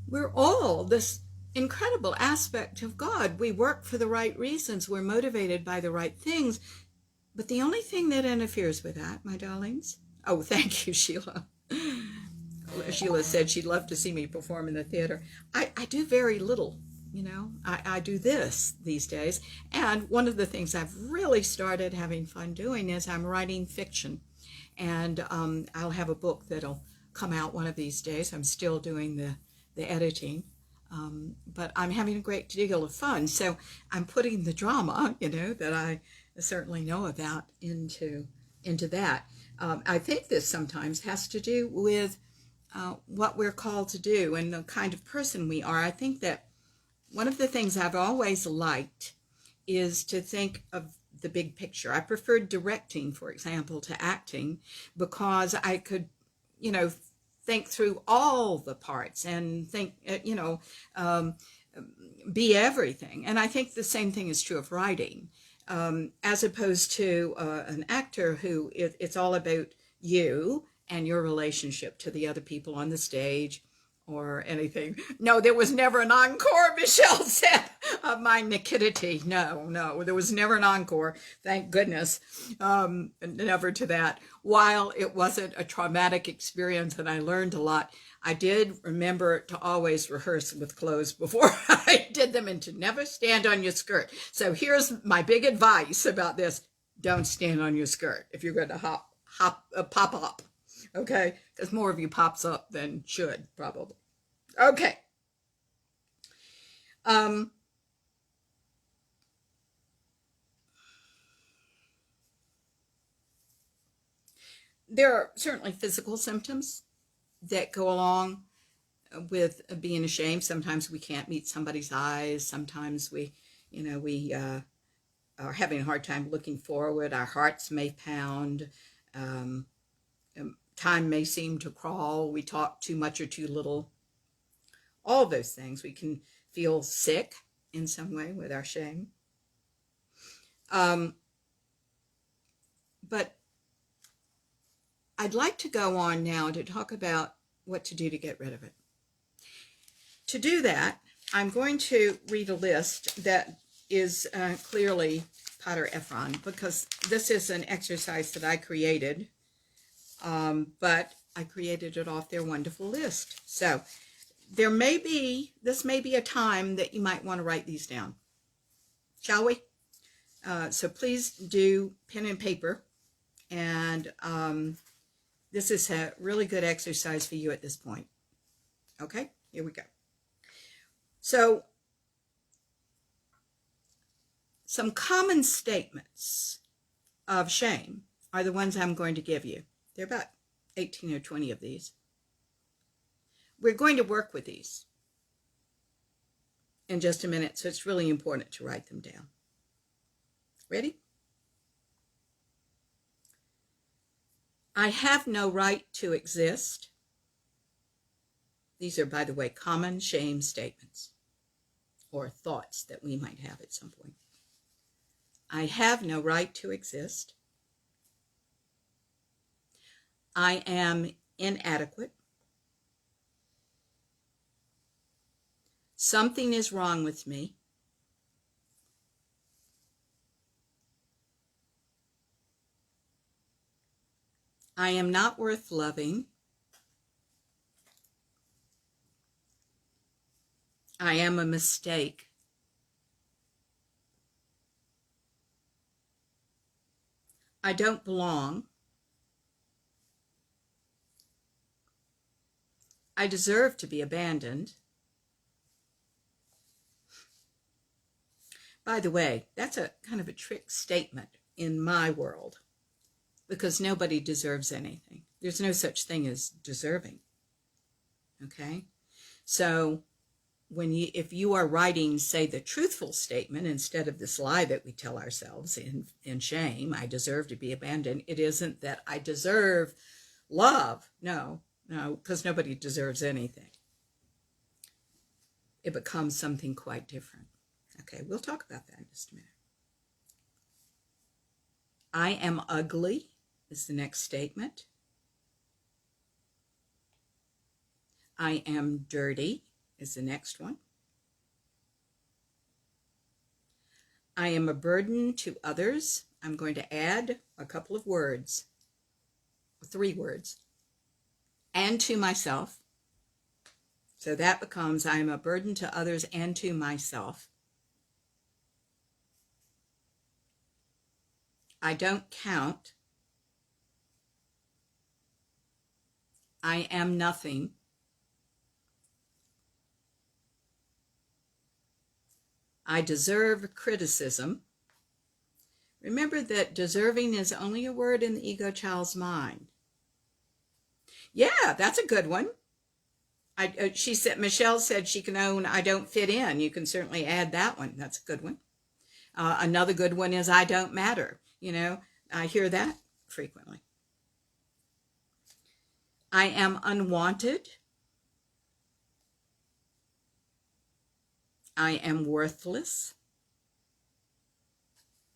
We're all this incredible aspect of God. We work for the right reasons. We're motivated by the right things. But the only thing that interferes with that, my darlings, oh, thank you, Sheila. Sheila said she'd love to see me perform in the theater. I do very little, you know. I do this these days. And one of the things I've really started having fun doing is I'm writing fiction. And I'll have a book that'll come out one of these days. I'm still doing the editing, but I'm having a great deal of fun. So I'm putting the drama, you know, that I certainly know about into that. I think this sometimes has to do with what we're called to do and the kind of person we are. I think that one of the things I've always liked is to think of the big picture. I preferred directing, for example, to acting because I could, you know, think through all the parts and think, you know, be everything. And I think the same thing is true of writing, as opposed to an actor who it's all about you and your relationship to the other people on the stage or anything. No, there was never an encore, Michelle said, of my nakedity. No, there was never an encore. Thank goodness. Never to that. While it wasn't a traumatic experience and I learned a lot, I did remember to always rehearse with clothes before I did them and to never stand on your skirt. So here's my big advice about this. Don't stand on your skirt if you're going to pop up. Okay? Because more of you pops up than should, probably. Okay. There are certainly physical symptoms that go along with being ashamed. Sometimes we can't meet somebody's eyes. Sometimes we are having a hard time looking forward. Our hearts may pound. time may seem to crawl, we talk too much or too little, all those things. We can feel sick in some way with our shame. But I'd like to go on now to talk about what to do to get rid of it. To do that, I'm going to read a list that is clearly Potter Efron, because this is an exercise that I created, but I created it off their wonderful list. So this may be a time that you might want to write these down. Shall we? So please do pen and paper, and this is a really good exercise for you at this point. Okay, here we go. So, some common statements of shame are the ones I'm going to give you. There are about 18 or 20 of these. We're going to work with these in just a minute, so it's really important to write them down. Ready? I have no right to exist. These are, by the way, common shame statements or thoughts that we might have at some point. I have no right to exist. I am inadequate. Something is wrong with me. I am not worth loving. I am a mistake. I don't belong. I deserve to be abandoned. By the way, that's a kind of a trick statement in my world, because nobody deserves anything. There's no such thing as deserving. Okay? So if you are writing, say, the truthful statement instead of this lie that we tell ourselves in shame, I deserve to be abandoned, it isn't that I deserve love. No, because nobody deserves anything. It becomes something quite different. Okay, we'll talk about that in just a minute. I am ugly is the next statement. I am dirty is the next one. I am a burden to others. I'm going to add a couple of words, 3 words, and to myself. So that becomes I am a burden to others and to myself. I don't count. I am nothing. I deserve criticism. Remember that deserving is only a word in the ego child's mind. Yeah, that's a good one. Michelle said she can own I don't fit in. You can certainly add that one. That's a good one. Another good one is I don't matter. I hear that frequently. I am unwanted. I am worthless.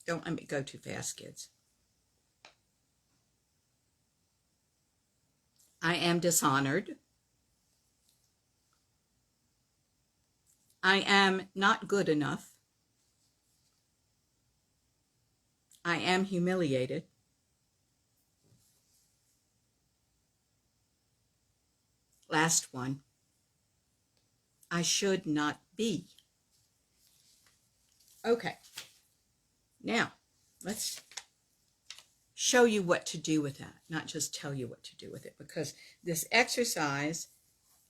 Don't let me go too fast, kids. I am dishonored. I am not good enough. I am humiliated. Last one. I should not be. Okay. Now, let's show you what to do with that, not just tell you what to do with it, because this exercise,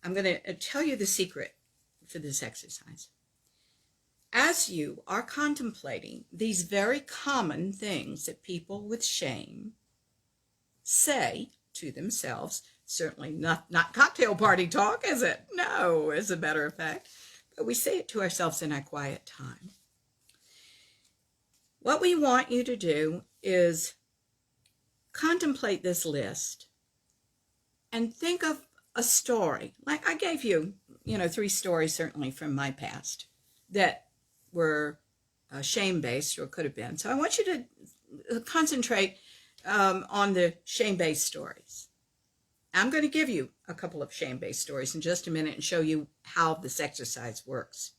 I'm going to tell you the secret for this exercise. As you are contemplating these very common things that people with shame say to themselves, certainly not cocktail party talk, is it? No, as a matter of fact, but we say it to ourselves in our quiet time. What we want you to do is contemplate this list and think of a story. Like I gave you, 3 stories certainly from my past that were shame-based or could have been. So I want you to concentrate on the shame-based stories. I'm going to give you a couple of shame-based stories in just a minute and show you how this exercise works.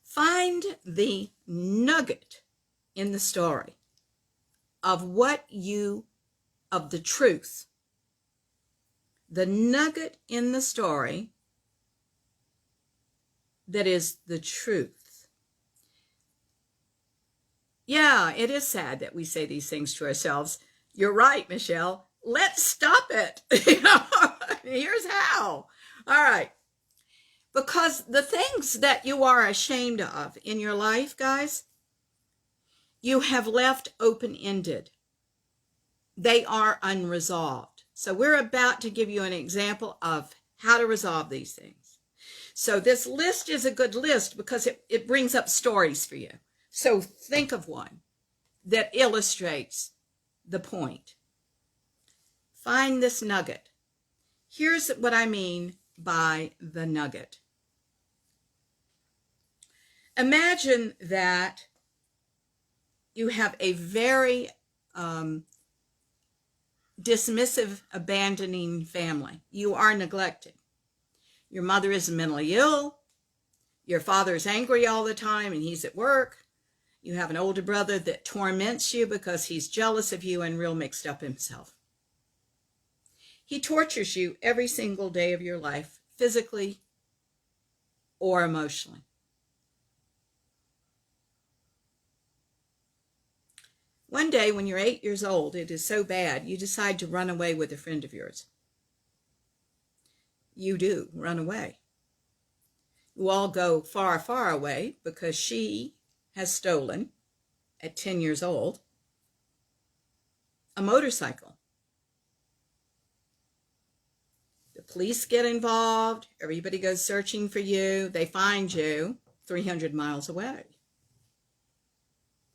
Find the nugget in the story of the truth. The nugget in the story that is the truth. Yeah, it is sad that we say these things to ourselves. You're right, Michelle. Let's stop it. Here's how. All right. Because the things that you are ashamed of in your life, guys, you have left open-ended. They are unresolved. So we're about to give you an example of how to resolve these things. So this list is a good list because it brings up stories for you. So think of one that illustrates the point. Find this nugget. Here's what I mean by the nugget. Imagine that you have a very dismissive, abandoning family. You are neglected. Your mother is mentally ill. Your father is angry all the time and he's at work. You have an older brother that torments you because he's jealous of you and real mixed up himself. He tortures you every single day of your life, physically or emotionally. One day when you're 8 years old, it is so bad, you decide to run away with a friend of yours. You do run away. You all go far, far away because she has stolen, at 10 years old, a motorcycle. The police get involved. Everybody goes searching for you. They find you 300 miles away.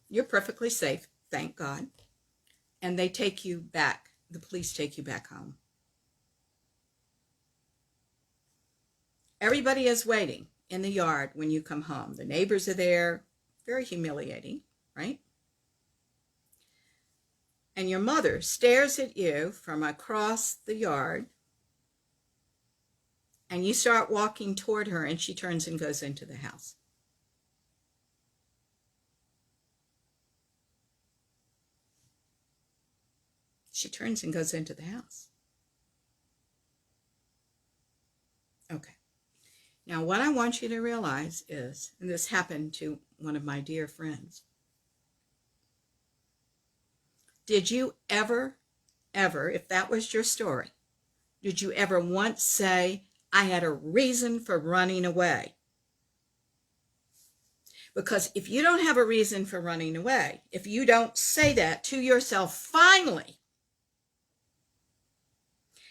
You're perfectly safe, thank God. And they take you back. The police take you back home. Everybody is waiting in the yard when you come home. The neighbors are there. Very humiliating, right? And your mother stares at you from across the yard, and you start walking toward her, and she turns and goes into the house. She turns and goes into the house. Okay. Now, what I want you to realize is, and this happened to one of my dear friends, did you ever, if that was your story, did you ever once say, I had a reason for running away? Because if you don't have a reason for running away, if you don't say that to yourself finally,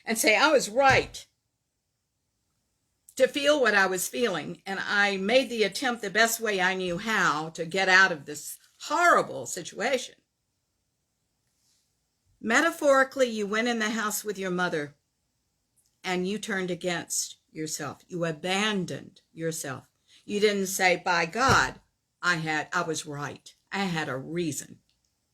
and say, I was right to feel what I was feeling, and I made the attempt the best way I knew how to get out of this horrible situation. Metaphorically, you went in the house with your mother and you turned against yourself. You abandoned yourself. You didn't say, by God, I was right. I had a reason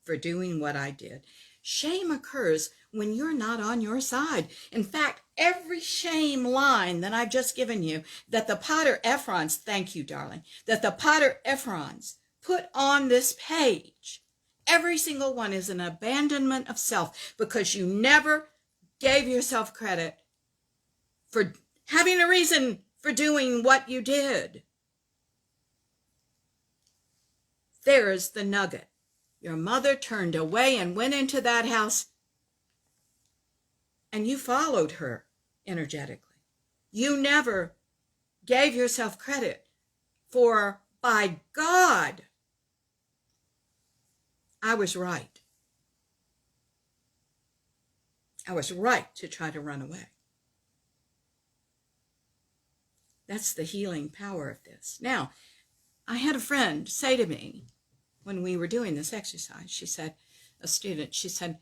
for doing what I did. Shame occurs when you're not on your side. In fact, every shame line that I've just given you, that the Potter Ephrons, thank you, darling, that the Potter Ephrons put on this page, every single one is an abandonment of self because you never gave yourself credit for having a reason for doing what you did. There's the nugget. Your mother turned away and went into that house, and you followed her energetically. You never gave yourself credit for, by God, I was right. I was right to try to run away. That's the healing power of this. Now, I had a friend say to me when we were doing this exercise, she said, a student, she said,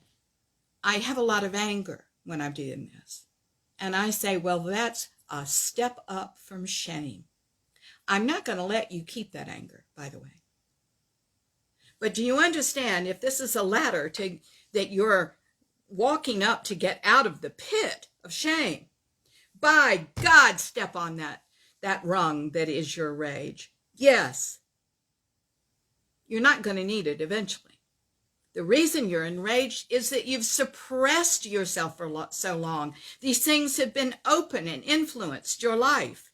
I have a lot of anger when I'm doing this. And I say, well, that's a step up from shame. I'm not going to let you keep that anger, by the way. But do you understand, if this is a ladder that you're walking up to get out of the pit of shame, by God, step on that rung that is your rage. Yes, you're not going to need it eventually. The reason you're enraged is that you've suppressed yourself for so long. These things have been open and influenced your life.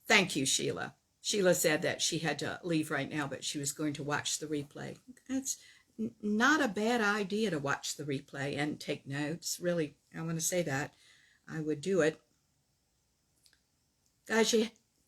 Thank you, Sheila. Sheila said that she had to leave right now, but she was going to watch the replay. It's not a bad idea to watch the replay and take notes. Really, I want to say that. I would do it. Guys,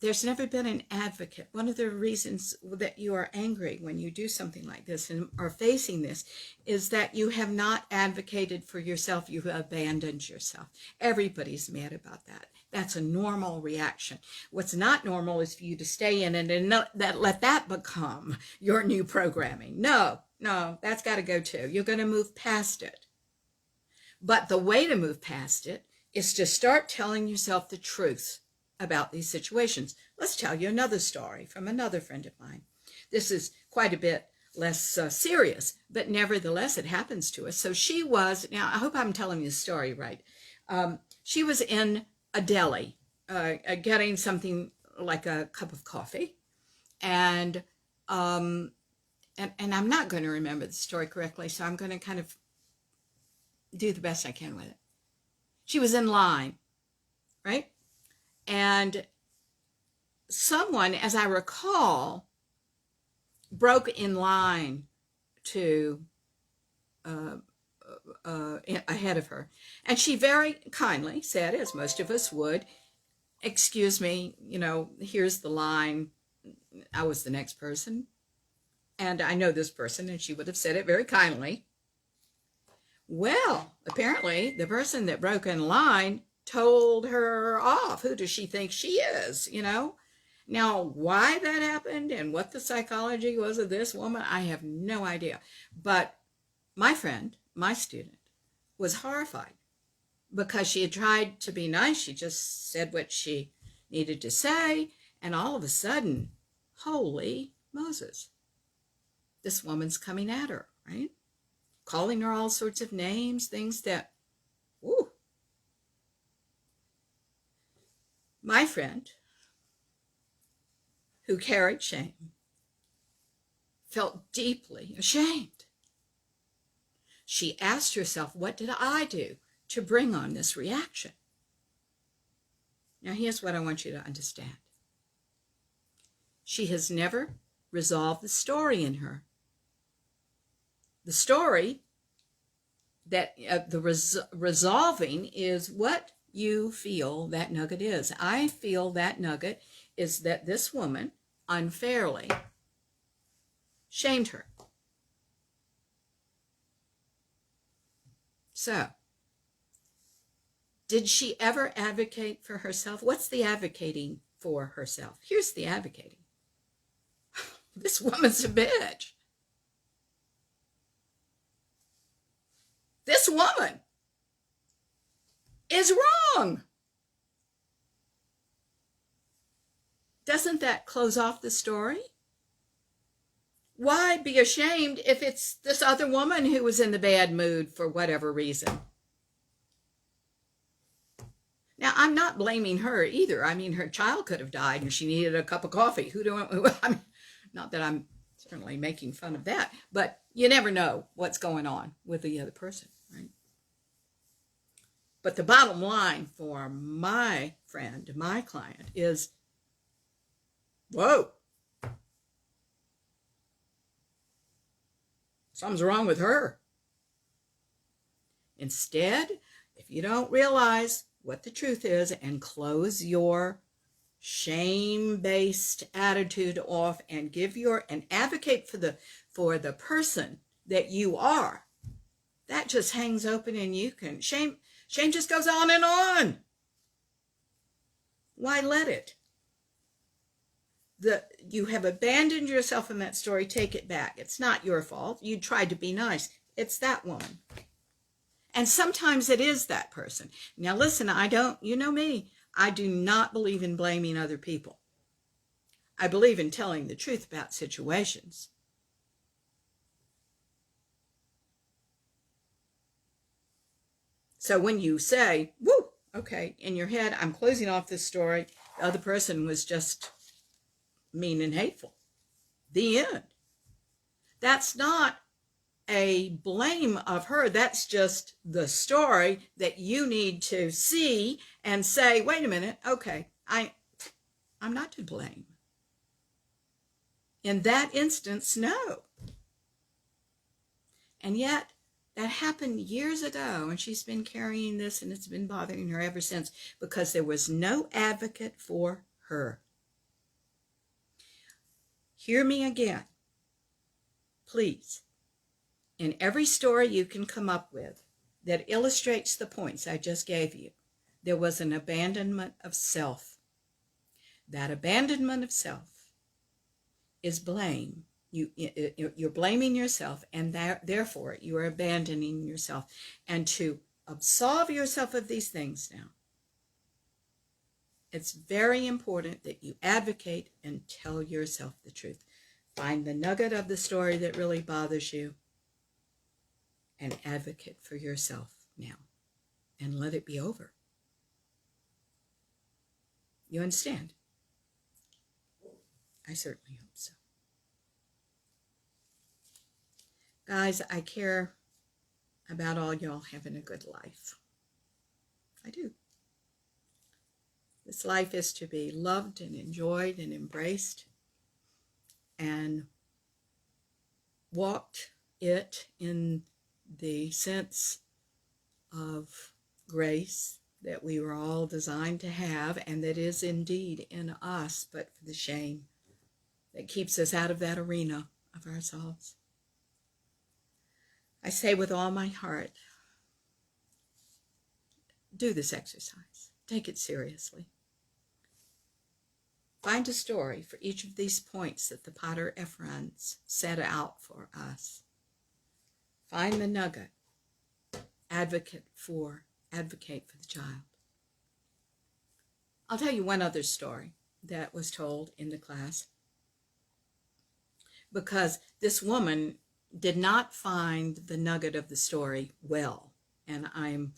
there's never been an advocate. One of the reasons that you are angry when you do something like this and are facing this is that you have not advocated for yourself. You have abandoned yourself. Everybody's mad about that. That's a normal reaction. What's not normal is for you to stay in it and let that become your new programming. No, that's got to go too. You're going to move past it. But the way to move past it is to start telling yourself the truth about these situations. Let's tell you another story from another friend of mine. This is quite a bit less serious, but nevertheless, it happens to us. So she was, now I hope I'm telling you the story right. She was in a deli getting something like a cup of coffee. And I'm not going to remember the story correctly, so I'm going to kind of do the best I can with it. She was in line, right? And someone, as I recall, broke in line to ahead of her. And she very kindly said, as most of us would, excuse me, here's the line. I was the next person. And I know this person, and she would have said it very kindly. Well, apparently, the person that broke in line told her off. Who does she think she is, Now, why that happened and what the psychology was of this woman, I have no idea. But my friend, my student, was horrified because she had tried to be nice. She just said what she needed to say. And all of a sudden, holy Moses, this woman's coming at her, right? Calling her all sorts of names, things that, ooh. My friend, who carried shame, felt deeply ashamed. She asked herself, what did I do to bring on this reaction? Now, here's what I want you to understand. She has never resolved the story in her. The story that resolving is what you feel that nugget is. I feel that nugget is that this woman unfairly shamed her. So, did she ever advocate for herself? What's the advocating for herself? Here's the advocating. This woman's a bitch. This woman is wrong. Doesn't that close off the story? Why be ashamed if it's this other woman who was in the bad mood for whatever reason? Now, I'm not blaming her either. I mean, her child could have died and she needed a cup of coffee. Not that I'm certainly making fun of that, but you never know what's going on with the other person, right? But the bottom line for my friend, my client, is, whoa, something's wrong with her. Instead, if you don't realize what the truth is and close your shame-based attitude off and and advocate for the person that you are, that just hangs open and you can, shame just goes on and on. Why let it? You have abandoned yourself in that story. Take it back. It's not your fault. You tried to be nice. It's that woman. And sometimes it is that person. Now listen, you know me, I do not believe in blaming other people. I believe in telling the truth about situations. So when you say, woo, okay, in your head, I'm closing off this story, the other person was just mean and hateful. The end. That's not a blame of her. That's just the story that you need to see and say, wait a minute, okay, I'm not to blame. In that instance, no. And yet, that happened years ago, and she's been carrying this, and it's been bothering her ever since because there was no advocate for her. Hear me again, please. In every story you can come up with that illustrates the points I just gave you, there was an abandonment of self. That abandonment of self is blame. You're blaming yourself, and therefore you are abandoning yourself. And to absolve yourself of these things now, it's very important that you advocate and tell yourself the truth. Find the nugget of the story that really bothers you and advocate for yourself now, and let it be over. You understand? I certainly hope so. Guys, I care about all y'all having a good life. I do. This life is to be loved and enjoyed and embraced and walked it in the sense of grace that we were all designed to have, and that is indeed in us, but for the shame that keeps us out of that arena of ourselves. I say with all my heart, do this exercise. Take it seriously. Find a story for each of these points that the Pater Efrans set out for us. Find the nugget. Advocate for the child. I'll tell you one other story that was told in the class, because this woman did not find the nugget of the story well, and I'm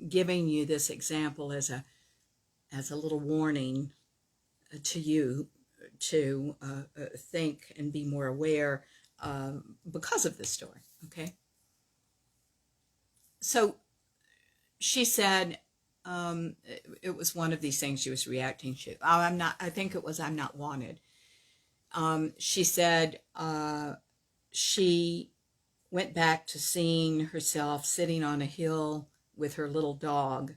giving you this example as a little warning to you to think and be more aware because of this story. Okay, so she said it was one of these things she was reacting to. I'm not wanted. She said she went back to seeing herself sitting on a hill with her little dog,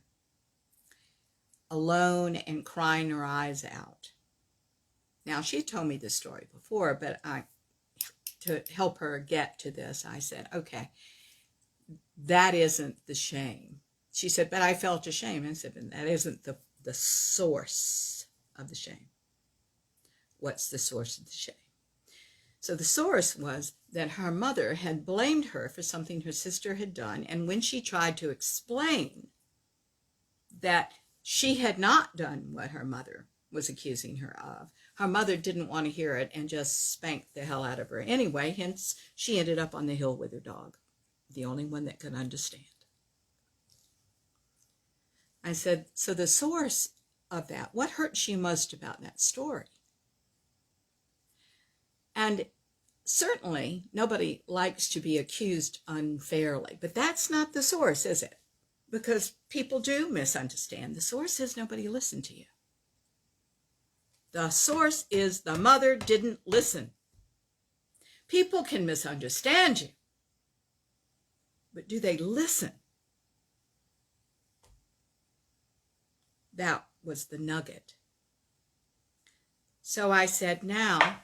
alone and crying her eyes out. Now, she told me this story before, but to help her get to this, I said, okay, that isn't the shame. She said, but I felt ashamed. I said, but that isn't the source of the shame. What's the source of the shame? So the source was that her mother had blamed her for something her sister had done, and when she tried to explain that she had not done what her mother was accusing her of, her mother didn't want to hear it and just spanked the hell out of her anyway. Hence, she ended up on the hill with her dog, the only one that could understand. I said, so the source of that, what hurts you most about that story? And certainly, nobody likes to be accused unfairly, but that's not the source, is it? Because people do misunderstand. The source is nobody listened to you. The source is the mother didn't listen. People can misunderstand you, but do they listen? That was the nugget. So I said, now,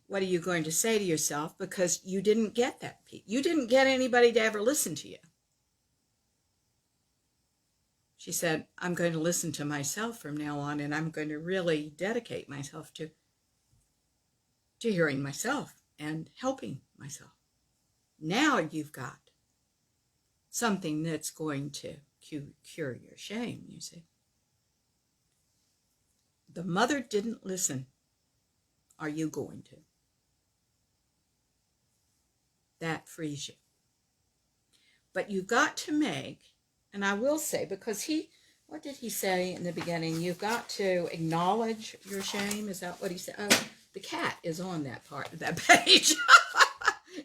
what are you going to say to yourself? Because you didn't get that piece. You didn't get anybody to ever listen to you. She said, I'm going to listen to myself from now on, and I'm going to really dedicate myself to hearing myself and helping myself. Now you've got something that's going to cure your shame, you see. The mother didn't listen. Are you going to? That frees you. But you got to make, and I will say, because what did he say in the beginning? You've got to acknowledge your shame. Is that what he said? Oh, the cat is on that part of that page.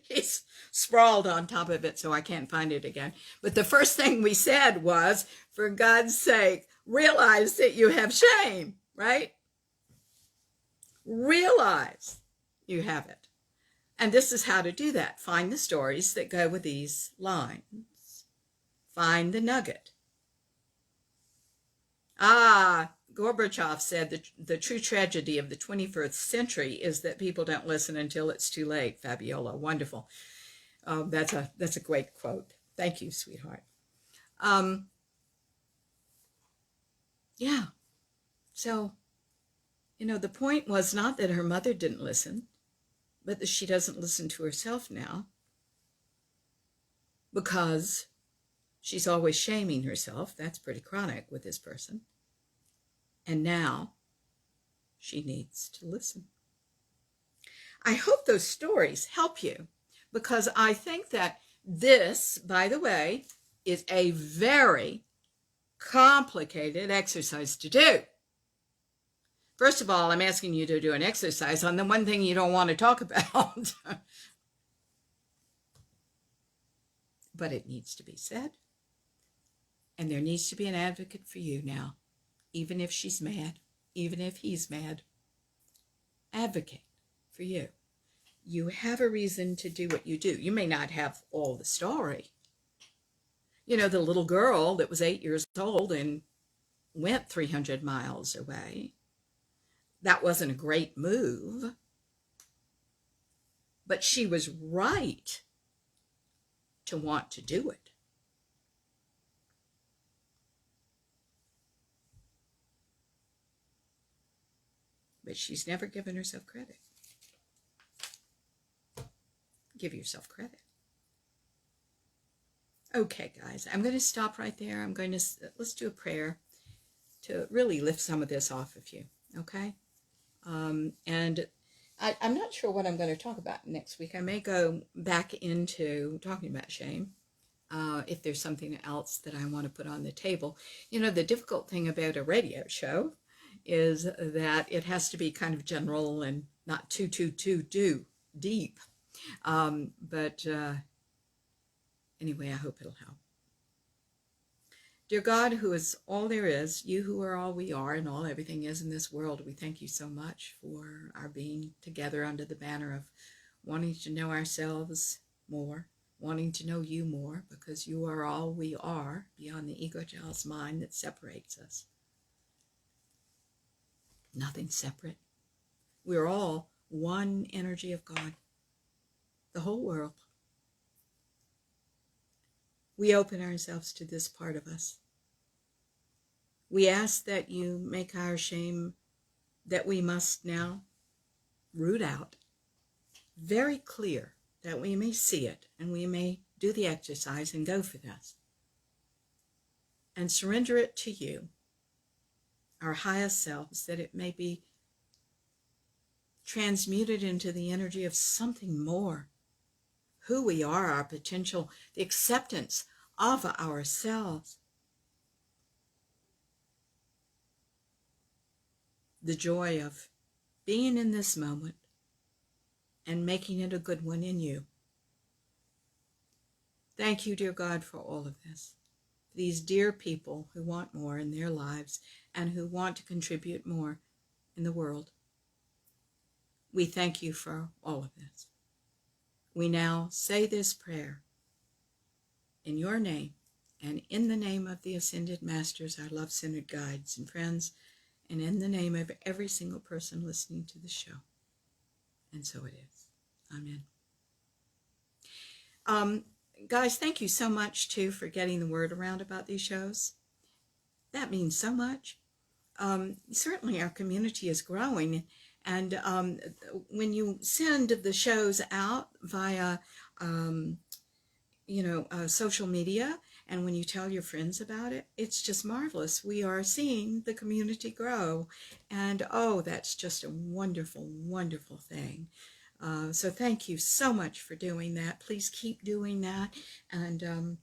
He's sprawled on top of it, so I can't find it again. But the first thing we said was, for God's sake, realize that you have shame, right? Realize you have it. And this is how to do that. Find the stories that go with these lines. Find the nugget. Gorbachev said the true tragedy of the 21st century is that people don't listen until it's too late. Fabiola, wonderful. That's a great quote. Thank you, sweetheart. Yeah. So, the point was not that her mother didn't listen, but that she doesn't listen to herself now because she's always shaming herself. That's pretty chronic with this person. And now she needs to listen. I hope those stories help you, because I think that this, by the way, is a very complicated exercise to do. First of all, I'm asking you to do an exercise on the one thing you don't want to talk about. But it needs to be said. And there needs to be an advocate for you now. Even if she's mad, even if he's mad. Advocate for you. You have a reason to do what you do. You may not have all the story. The little girl that was 8 years old and went 300 miles away. That wasn't a great move. But she was right to want to do it. But she's never given herself credit. Give yourself credit. Okay, guys, I'm going to stop right there. Let's do a prayer to really lift some of this off of you, okay? And I'm not sure what I'm going to talk about next week. I may go back into talking about shame, if there's something else that I want to put on the table. The difficult thing about a radio show is that it has to be kind of general and not too deep. But anyway, I hope it'll help. Dear God, who is all there is, you who are all we are and all everything is in this world, we thank you so much for our being together under the banner of wanting to know ourselves more, wanting to know you more, because you are all we are beyond the ego jealous mind that separates us. Nothing separate. We're all one energy of God, the whole world. We open ourselves to this part of us. We ask that you make our shame that we must now root out very clear, that we may see it and we may do the exercise and go for this and surrender it to you, our highest selves, that it may be transmuted into the energy of something more. Who we are, our potential, the acceptance of ourselves. The joy of being in this moment and making it a good one in you. Thank you, dear God, for all of this. These dear people who want more in their lives and who want to contribute more in the world. We thank you for all of this. We now say this prayer in your name and in the name of the Ascended Masters, our love-centered guides and friends, and in the name of every single person listening to the show. And so it is. Amen. Guys, thank you so much, too, for getting the word around about these shows. That means so much. Certainly our community is growing. And when you send the shows out via, social media, and when you tell your friends about it, it's just marvelous. We are seeing the community grow, and oh, that's just a wonderful, wonderful thing. So thank you so much for doing that. Please keep doing that, and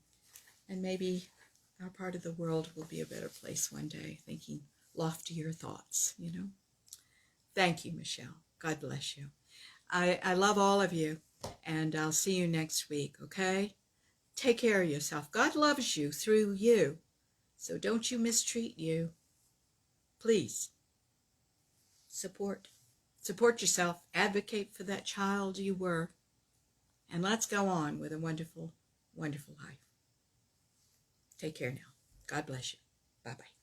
maybe our part of the world will be a better place one day, thinking loftier thoughts, Thank you, Michelle. God bless you. I love all of you, and I'll see you next week, okay? Take care of yourself. God loves you through you, so don't you mistreat you. Please, support yourself. Advocate for that child you were, and let's go on with a wonderful, wonderful life. Take care now. God bless you. Bye-bye.